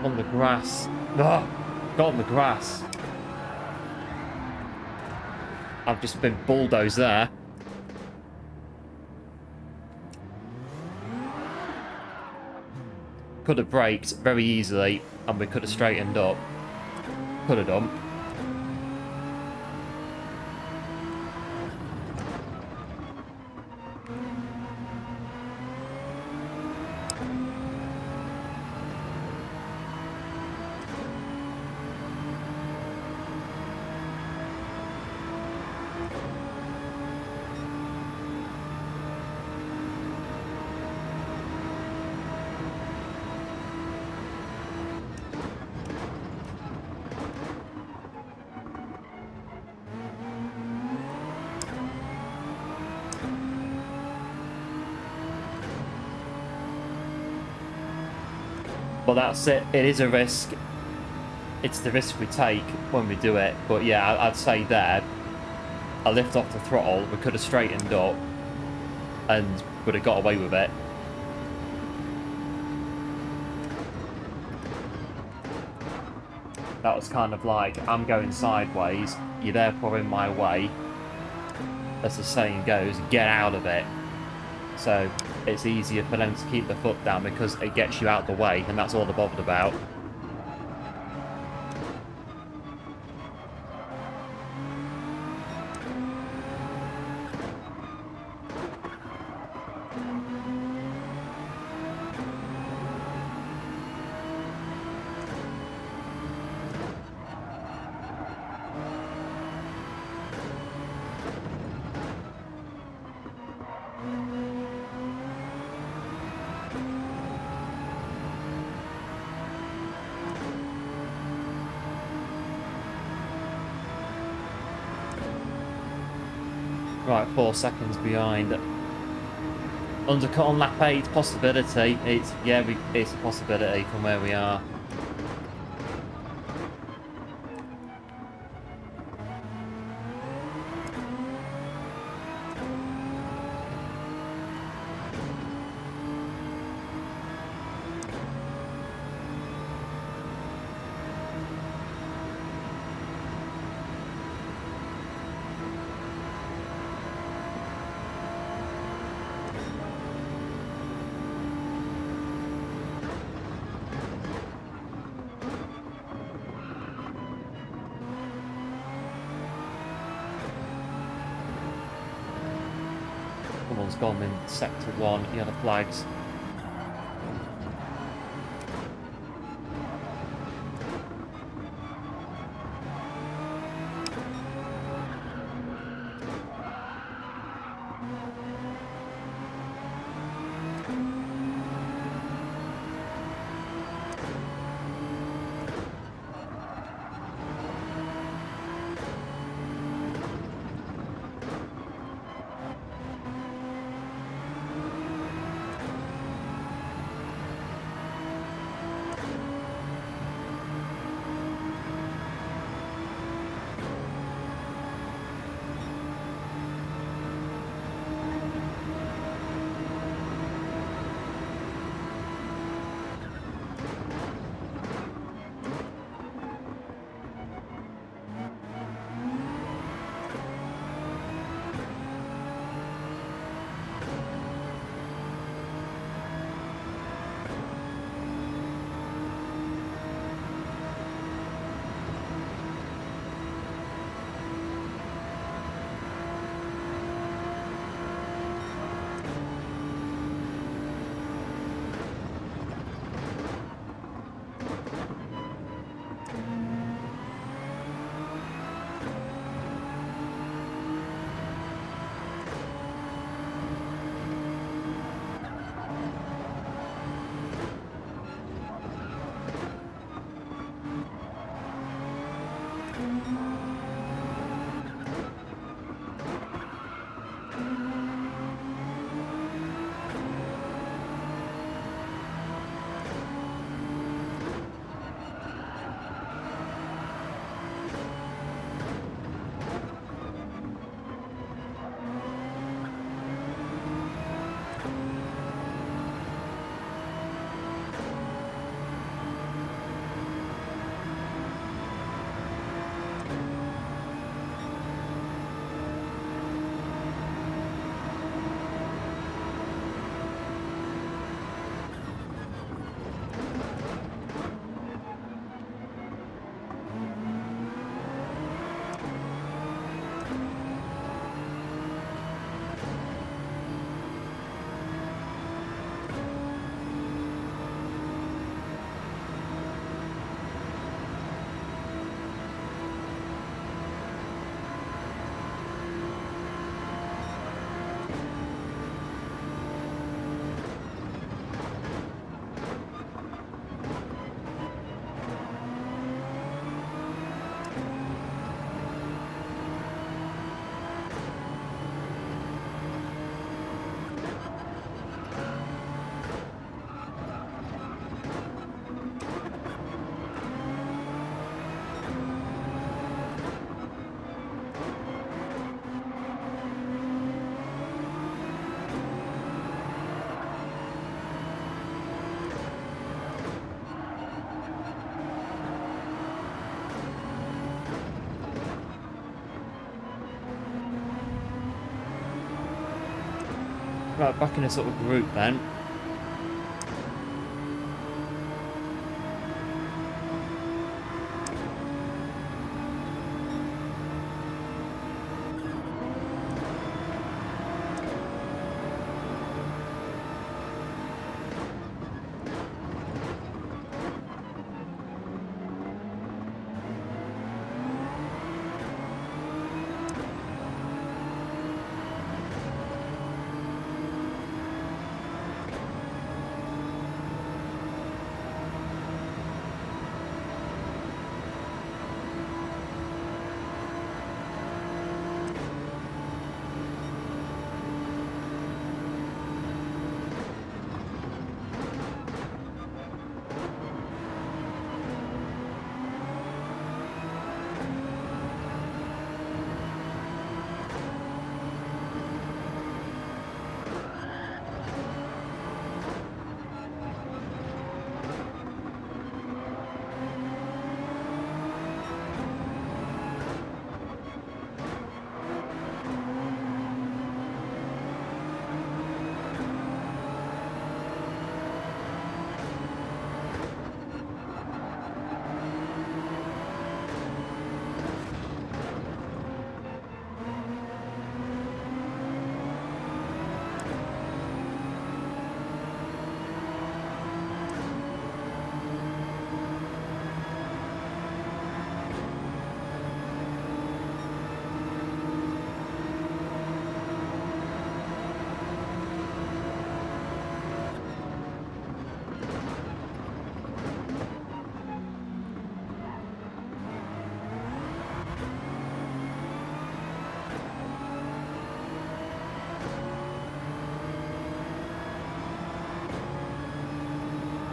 On the grass. Ugh, got on the grass. I've just been bulldozed there. Could have braked very easily and we could have straightened up. Could have done. But that's it. It is a risk. It's the risk we take when we do it. But yeah, I'd say there, I lift off the throttle, we could have straightened up and would have got away with it. That was kind of like, I'm going sideways, you're therefore in my way. As the saying goes, get out of it. So it's easier for them to keep the foot down because it gets you out of the way, and that's all they're bothered about. Right, 4 seconds behind. Undercut on lap 8, possibility. It's a possibility from where we are. Someone's gone in sector 1, yellow flags. Right, back in a sort of group then.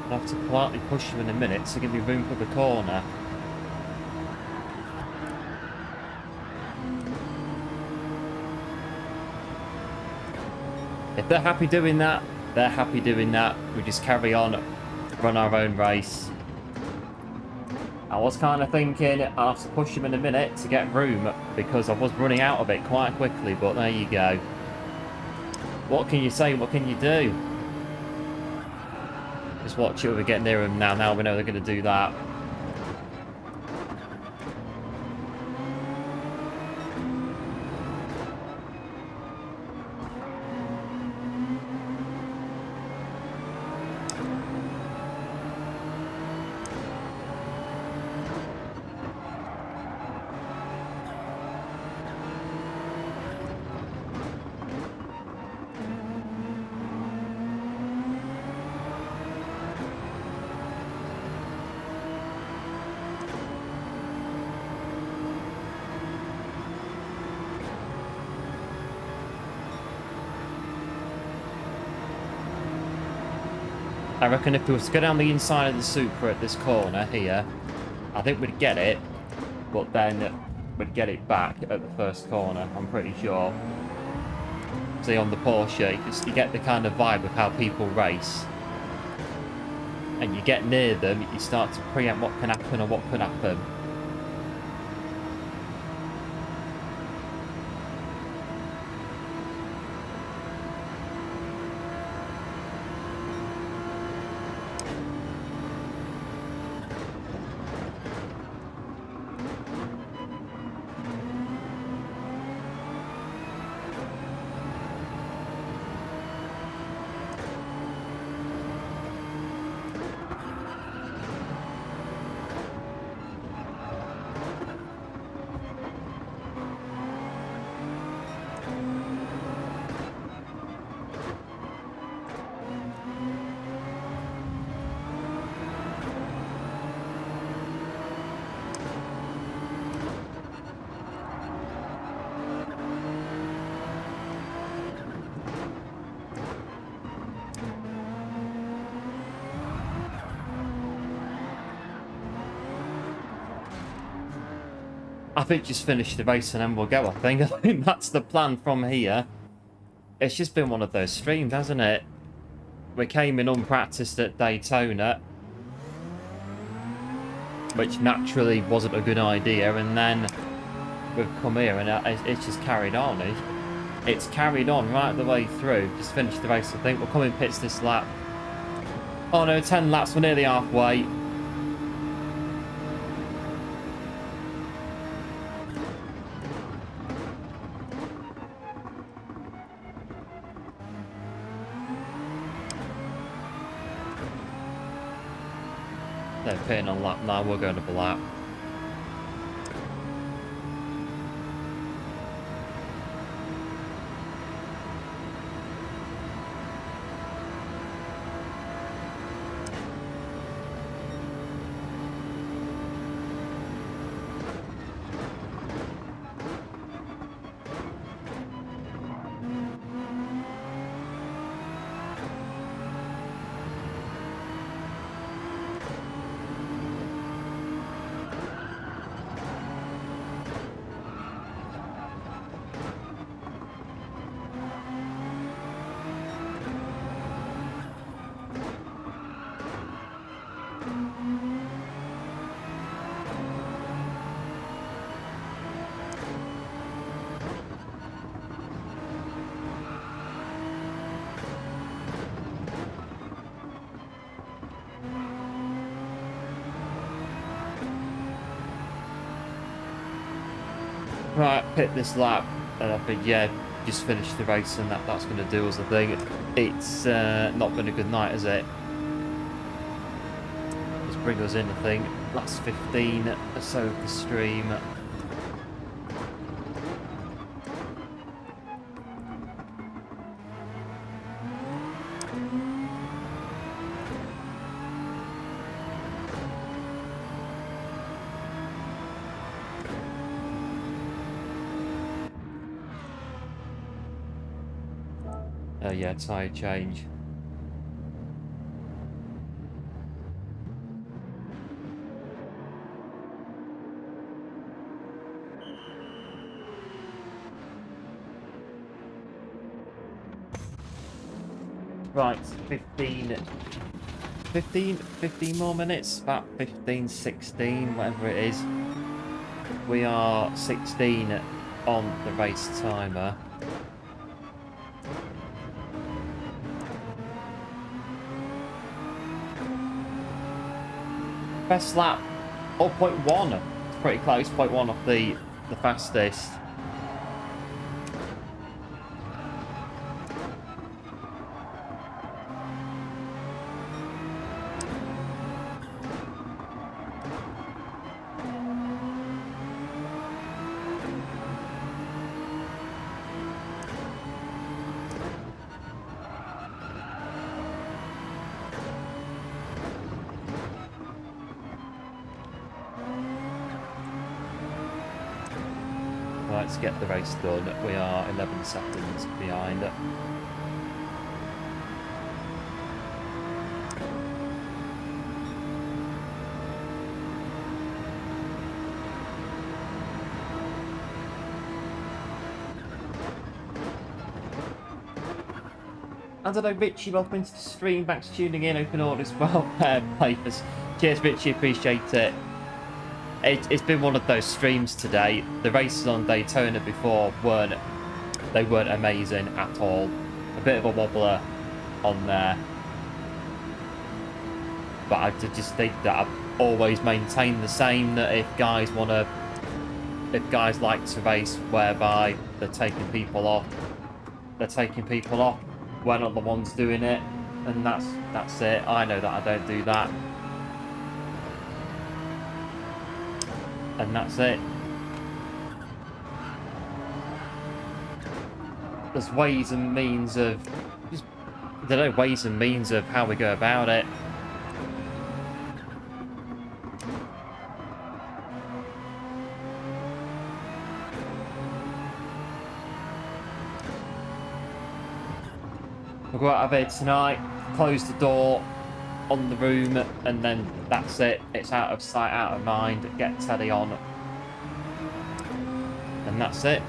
I'll have to politely push you in a minute to give you room for the corner. If they're happy doing that, they're happy doing that. We just carry on, run our own race. I was kind of thinking I'll have to push him in a minute to get room because I was running out of it quite quickly, but there you go. What can you say? What can you do? Just watch it. We get near them now. Now we know they're going to do that. I reckon if we was to go down the inside of the Supra at this corner here, I think we'd get it, but then we'd get it back at the first corner, I'm pretty sure. See, on the Porsche, you get the kind of vibe of how people race. And you get near them, you start to preempt what can happen or what could happen. I think just finish the race and then we'll go, I think. I think that's the plan from here. It's just been one of those streams, hasn't it? We came in unpracticed at Daytona, which naturally wasn't a good idea, and then we've come here and it's just carried on. it's carried on right the way through. Just finished the race, I think. We'll come in pits this lap. Oh no, 10 laps. We're nearly halfway. They're pitting on lap 9. We're going up a lap. Right, pit this lap, and I think, yeah, just finish the race, and that's going to do us, I think. It's not been a good night, has it? Let's bring us in, I think. Last 15 or so of the stream. Yeah, tyre change. Right, 15 more minutes, about 15, 16, whatever it is. We are 16 on the race timer. Best lap, 0.1. It's pretty close, 0.1 off the fastest. Let's get the race done. We are 11 seconds behind. I don't know, Richie, welcome into the stream. Thanks for tuning in. Open order as well. Papers. Cheers, Richie. Appreciate it. It's been one of those streams today. The races on Daytona before weren't amazing at all. A bit of a wobbler on there. But I just think that I've always maintained the same, that if guys like to race whereby they're taking people off, We're not the ones doing it, and that's it. I know that I don't do that. And that's it. There's ways and means of how we go about it. We'll go out of here tonight, close the door on the room, and then that's it. It's out of sight, out of mind. Get telly on, and that's it.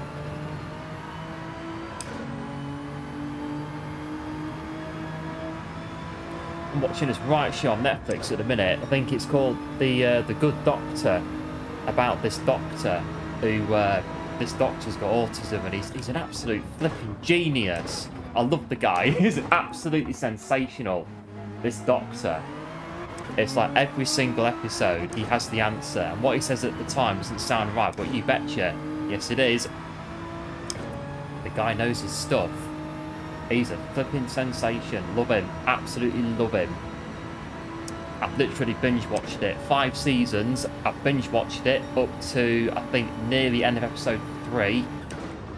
I'm watching this right show on Netflix at the minute. I think it's called the Good Doctor, about this doctor who this doctor's got autism, and he's an absolute flipping genius. I love the guy. He's absolutely sensational, this doctor. It's like every single episode he has the answer, and what he says at the time doesn't sound right, but you betcha, yes it is. The guy knows his stuff. He's a flipping sensation. Love him. Absolutely love him. I've literally binge-watched it. 5 seasons. I've binge-watched it up to, I think, nearly end of episode 3.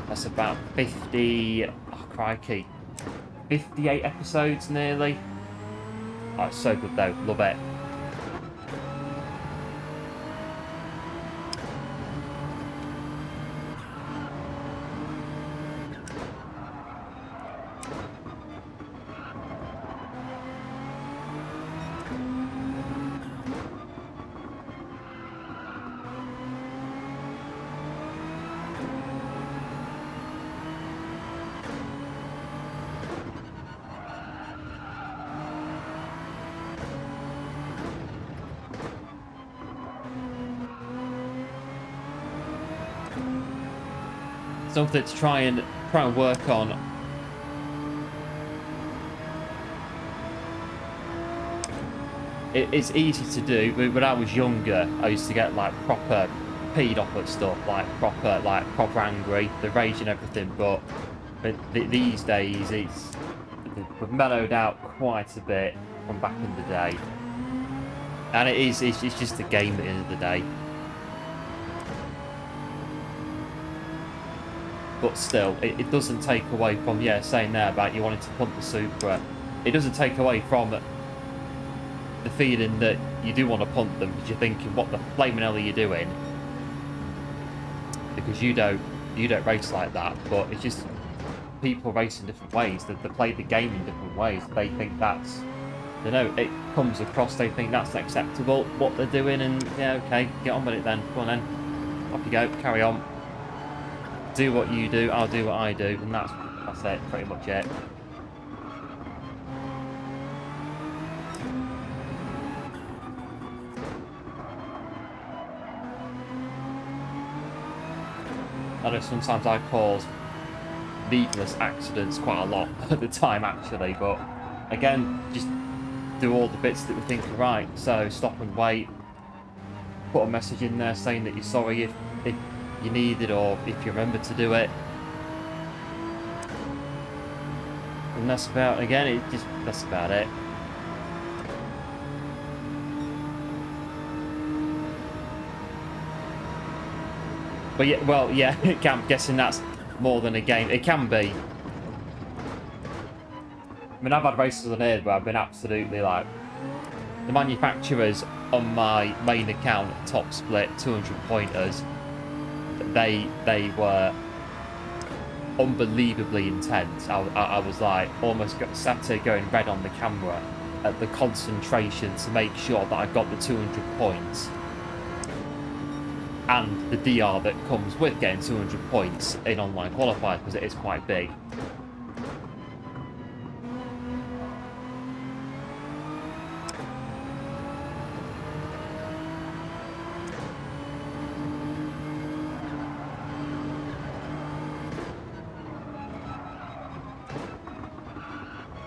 That's about 50... Oh, crikey. 58 episodes, nearly. Oh, it's so good, though. Love it. Something to try and work on. It's easy to do, but when I was younger, I used to get like proper peed off at stuff, like proper angry, the rage and everything. But these days, we've mellowed out quite a bit from back in the day, and it's just a game at the end of the day. But still, it doesn't take away from, yeah, saying there about you wanting to punt the Supra. It doesn't take away from the feeling that you do want to punt them, because you're thinking, what the flaming hell are you doing? Because you don't race like that. But it's just people race in different ways. They play the game in different ways. They think that's, you know, it comes across. They think that's acceptable what they're doing, and yeah, okay, get on with it then. Go on then, off you go, carry on. Do what you do, I'll do what I do, and that's it, pretty much it. I know sometimes I cause needless accidents quite a lot at the time, actually, but again, just do all the bits that we think are right. So stop and wait, put a message in there saying that you're sorry if you need it, or if you remember to do it. And that's about, again, that's about it. But yeah, well, yeah, I'm guessing that's more than a game. It can be. I mean, I've had races on here where I've been absolutely like, the manufacturers on my main account, top split 200 pointers, they were unbelievably intense. I was like almost sat here going red on the camera at the concentration to make sure that I got the 200 points and the DR that comes with getting 200 points in online qualifiers, because it is quite big.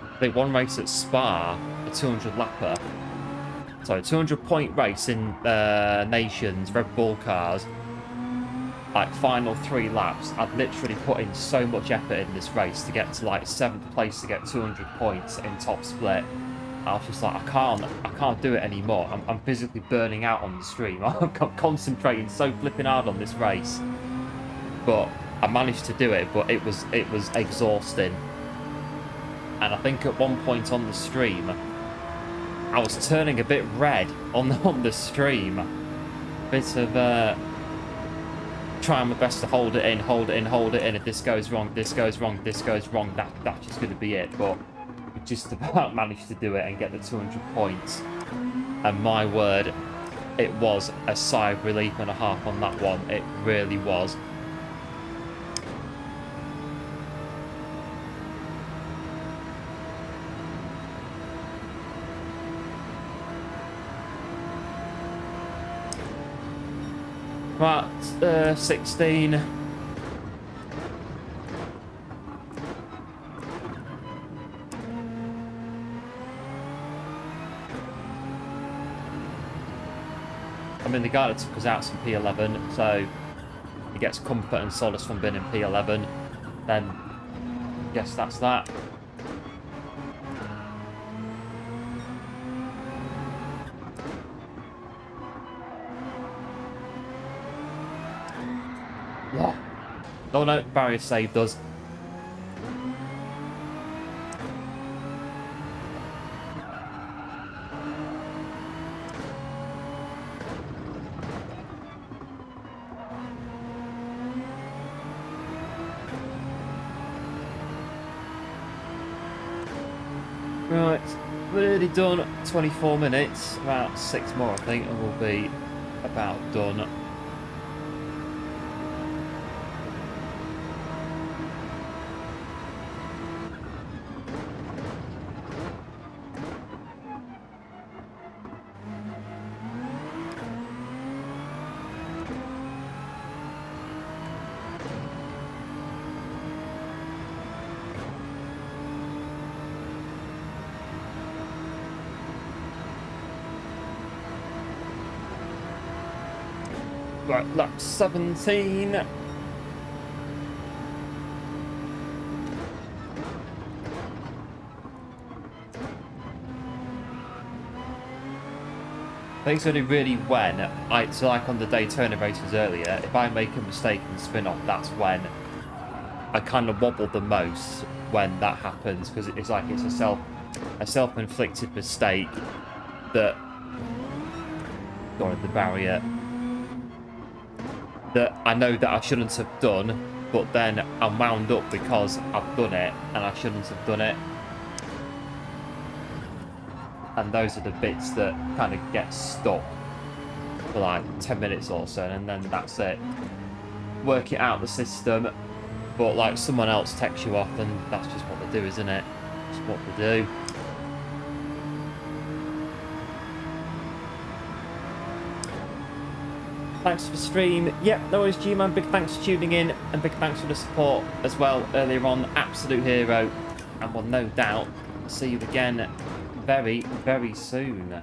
I think one race at Spa, a 200 lapper, so 200 point race in Nations, Red Bull cars, like final 3 laps. I'd literally put in so much effort in this race to get to like 7th place to get 200 points in top split. I was just like, I can't do it anymore. I'm physically burning out on the stream. I'm concentrating so flipping hard on this race, but I managed to do it. But it was exhausting. And I think at one point on the stream, I was turning a bit red on the stream. Bit of trying my best to hold it in. If this goes wrong, that's just going to be it. But we just about managed to do it and get the 200 points. And my word, it was a sigh of relief and a half on that one. It really was. About 16 I mean, the guy that took us out some P11, so he gets comfort and solace from being in P11. Then, I guess that's that. Yeah. Oh no, barrier saved us. Right, we're already done 24 minutes, about 6 more I think, and we'll be about done. Right, lap 17. I think it's only really when, so like on the Daytona races earlier, if I make a mistake and spin off, that's when I kind of wobble the most when that happens, because it's like it's a self-inflicted mistake that got the barrier that I know that I shouldn't have done, but then I'm wound up because I've done it and I shouldn't have done it. And those are the bits that kind of get stuck for like 10 minutes or so, and then that's it. Work it out the system, but like someone else texts you off, and that's just what they do, isn't it? It's what they do. Thanks for the stream. Yep, no worries, G-Man. Big thanks for tuning in, and big thanks for the support as well earlier on. Absolute hero. And we'll no doubt see you again very, very soon.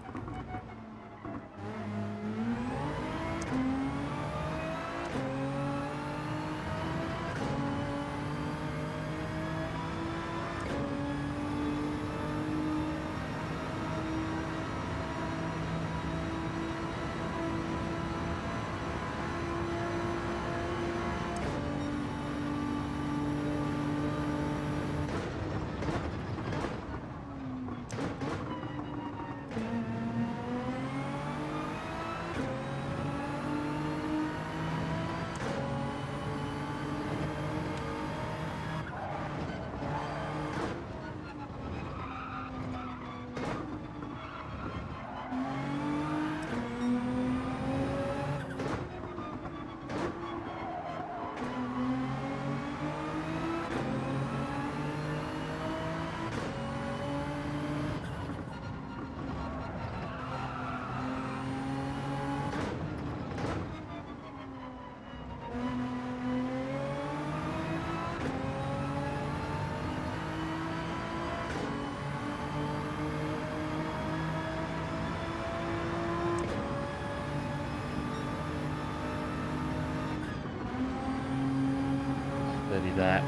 There.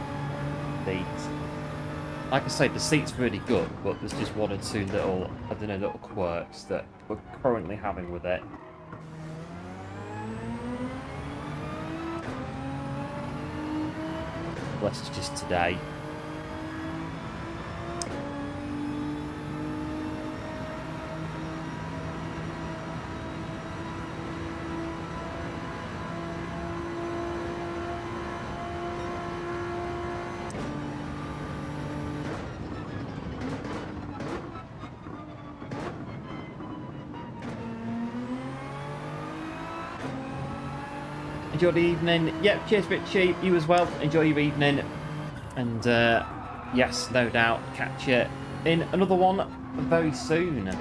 Like I say, the seat's really good, but there's just one or two little, I don't know, little quirks that we're currently having with it. Unless it's just today. Enjoy the evening. Yep, cheers Richie, you as well. Enjoy your evening. And yes, no doubt, catch you in another one very soon.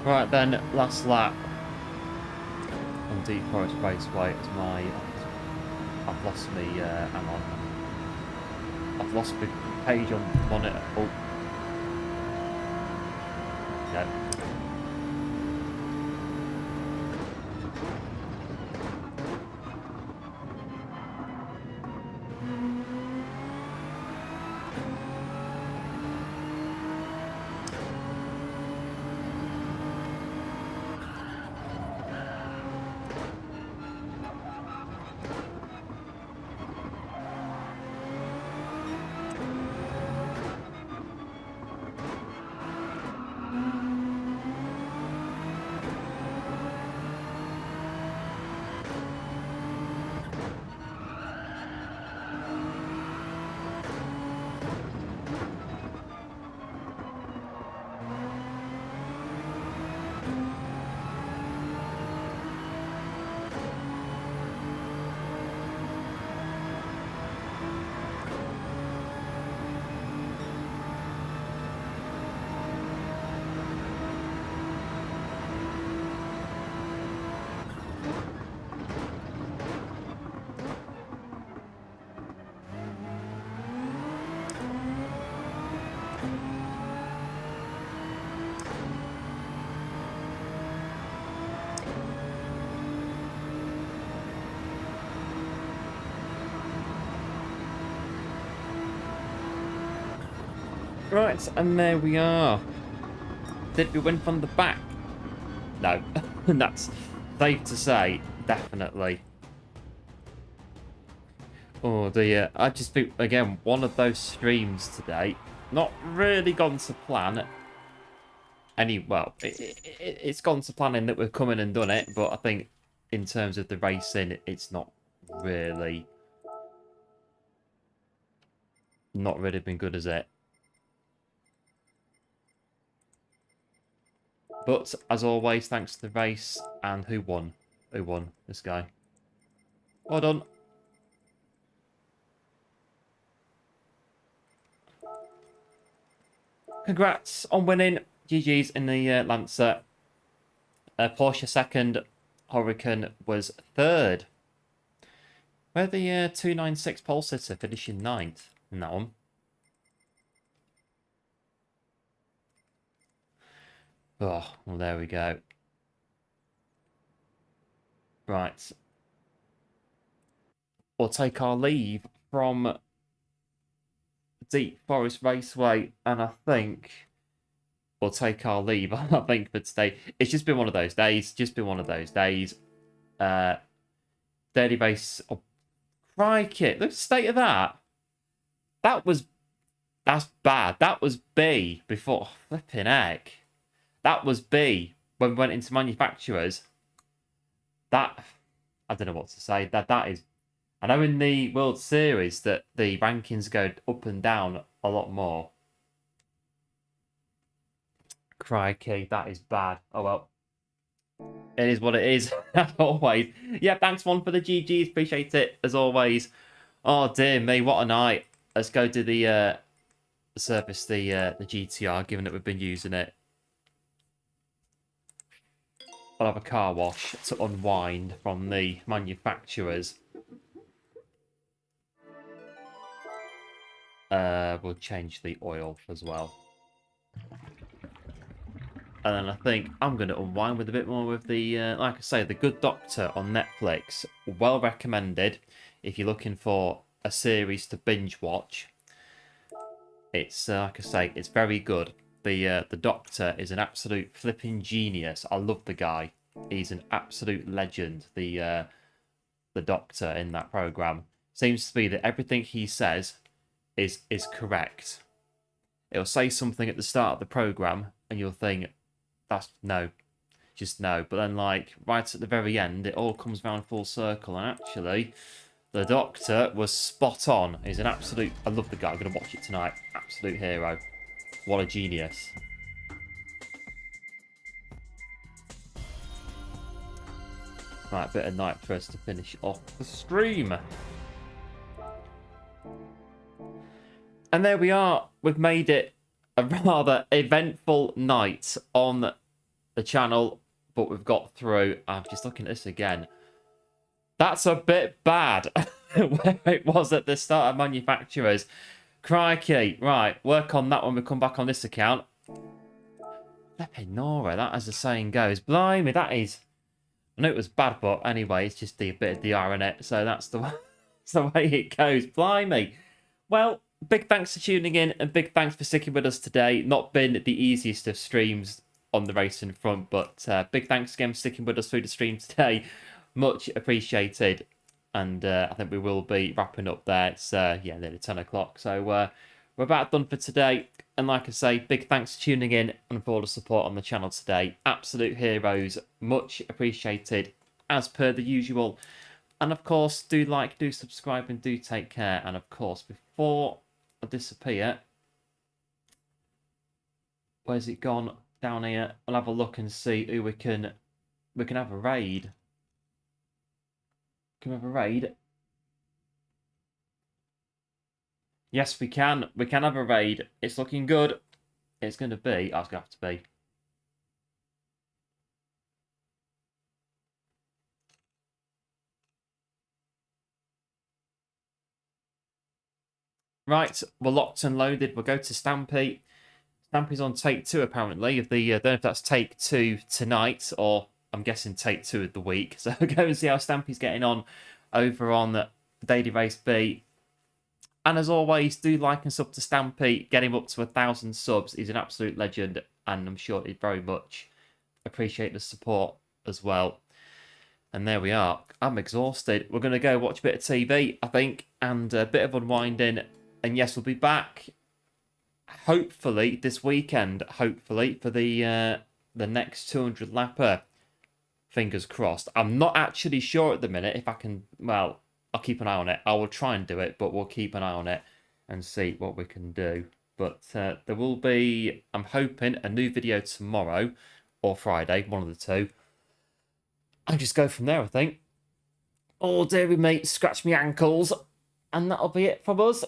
Right then, last lap on Deep Forest Raceway as my... I've lost me, hang on. I've lost my page on the monitor. Oh. No. Right, and there we are. Did we win from the back? No. That's safe to say, definitely. Oh dear. I just think, again, one of those streams today, not really gone to plan. Well, it's gone to plan in that we've come in and done it, but I think in terms of the racing, it's not really been good, is it? But, as always, thanks to the race. And who won? Who won? This guy. Well done. Congrats on winning. GG's in the Lancer. Porsche second. Hurricane was third. Where the 296 pole sitter finishing ninth in that one. Oh, well, there we go. Right. We'll take our leave from Deep Forest Raceway, and I think we'll take our leave, I think, for today. It's just been one of those days. Daily race. Oh, crikey. Look at the state of that. That's bad. That was B before. Oh, flipping heck. That was B when we went into manufacturers. I don't know what to say. That is... I know in the World Series that the rankings go up and down a lot more. Crikey, that is bad. Oh well. It is what it is, as always. Yeah, thanks one for the GGs. Appreciate it, as always. Oh, dear me, what a night. Let's go do the service the GTR, given that we've been using it. I'll have a car wash to unwind from the manufacturers. We'll change the oil as well. And then I think I'm going to unwind with a bit more with the, like I say, The Good Doctor on Netflix. Well recommended if you're looking for a series to binge watch. It's, like I say, it's very good. The Doctor is an absolute flipping genius. I love the guy. He's an absolute legend, the Doctor in that programme. Seems to be that everything he says is correct. It'll say something at the start of the programme and you'll think, that's no. Just no. But then, like, right at the very end, it all comes round full circle. And actually, the Doctor was spot on. He's an absolute... I love the guy. I'm going to watch it tonight. Absolute hero. What a genius. Right, bit of night for us to finish off the stream. And there we are. We've made it a rather eventful night on the channel, but we've got through. I'm just looking at this again. That's a bit bad where it was at the start of manufacturers. Crikey. Right, work on that when we come back on this account. Flipping Nora, that as the saying goes. Blimey, that is... I know it was bad, but anyway, it's just a bit of DR in it. So that's the way it goes. Blimey. Well, big thanks for tuning in and big thanks for sticking with us today. Not been the easiest of streams on the racing front, but big thanks again for sticking with us through the stream today. Much appreciated. And I think we will be wrapping up there. It's, yeah, nearly 10 o'clock. So we're about done for today. And like I say, big thanks for tuning in and for all the support on the channel today. Absolute heroes. Much appreciated, as per the usual. And of course, do like, do subscribe, and do take care. And of course, before I disappear, where's it gone? Down here. I'll have a look and see who we can have a raid. Can we have a raid? Yes, we can. We can have a raid. It's looking good. It's going to be... Oh, it's going to have to be. Right, we're locked and loaded. We'll go to Stampy. Stampy's on take 2, apparently. Of the, I don't know if that's take 2 tonight, or I'm guessing take 2 of the week. So we'll go and see how Stampy's getting on over on Daily Race B. And as always, do like and sub to Stampy. Get him up to 1,000 subs. He's an absolute legend, and I'm sure he'd very much appreciate the support as well. And there we are. I'm exhausted. We're going to go watch a bit of TV, I think, and a bit of unwinding. And yes, we'll be back, hopefully, this weekend, hopefully, for the next 200 lapper. Fingers crossed. I'm not actually sure at the minute if I can, well... I'll keep an eye on it. I will try and do it, but we'll keep an eye on it and see what we can do. But there will be, I'm hoping, a new video tomorrow or Friday, one of the two. I'll just go from there, I think. Oh, dearie mate, scratch me ankles. And that'll be it from us.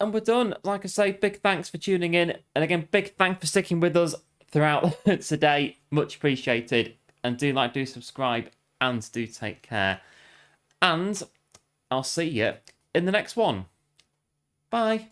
And we're done. Like I say, big thanks for tuning in. And again, big thanks for sticking with us throughout today. Much appreciated. And do like, do subscribe, and do take care. And I'll see you in the next one. Bye.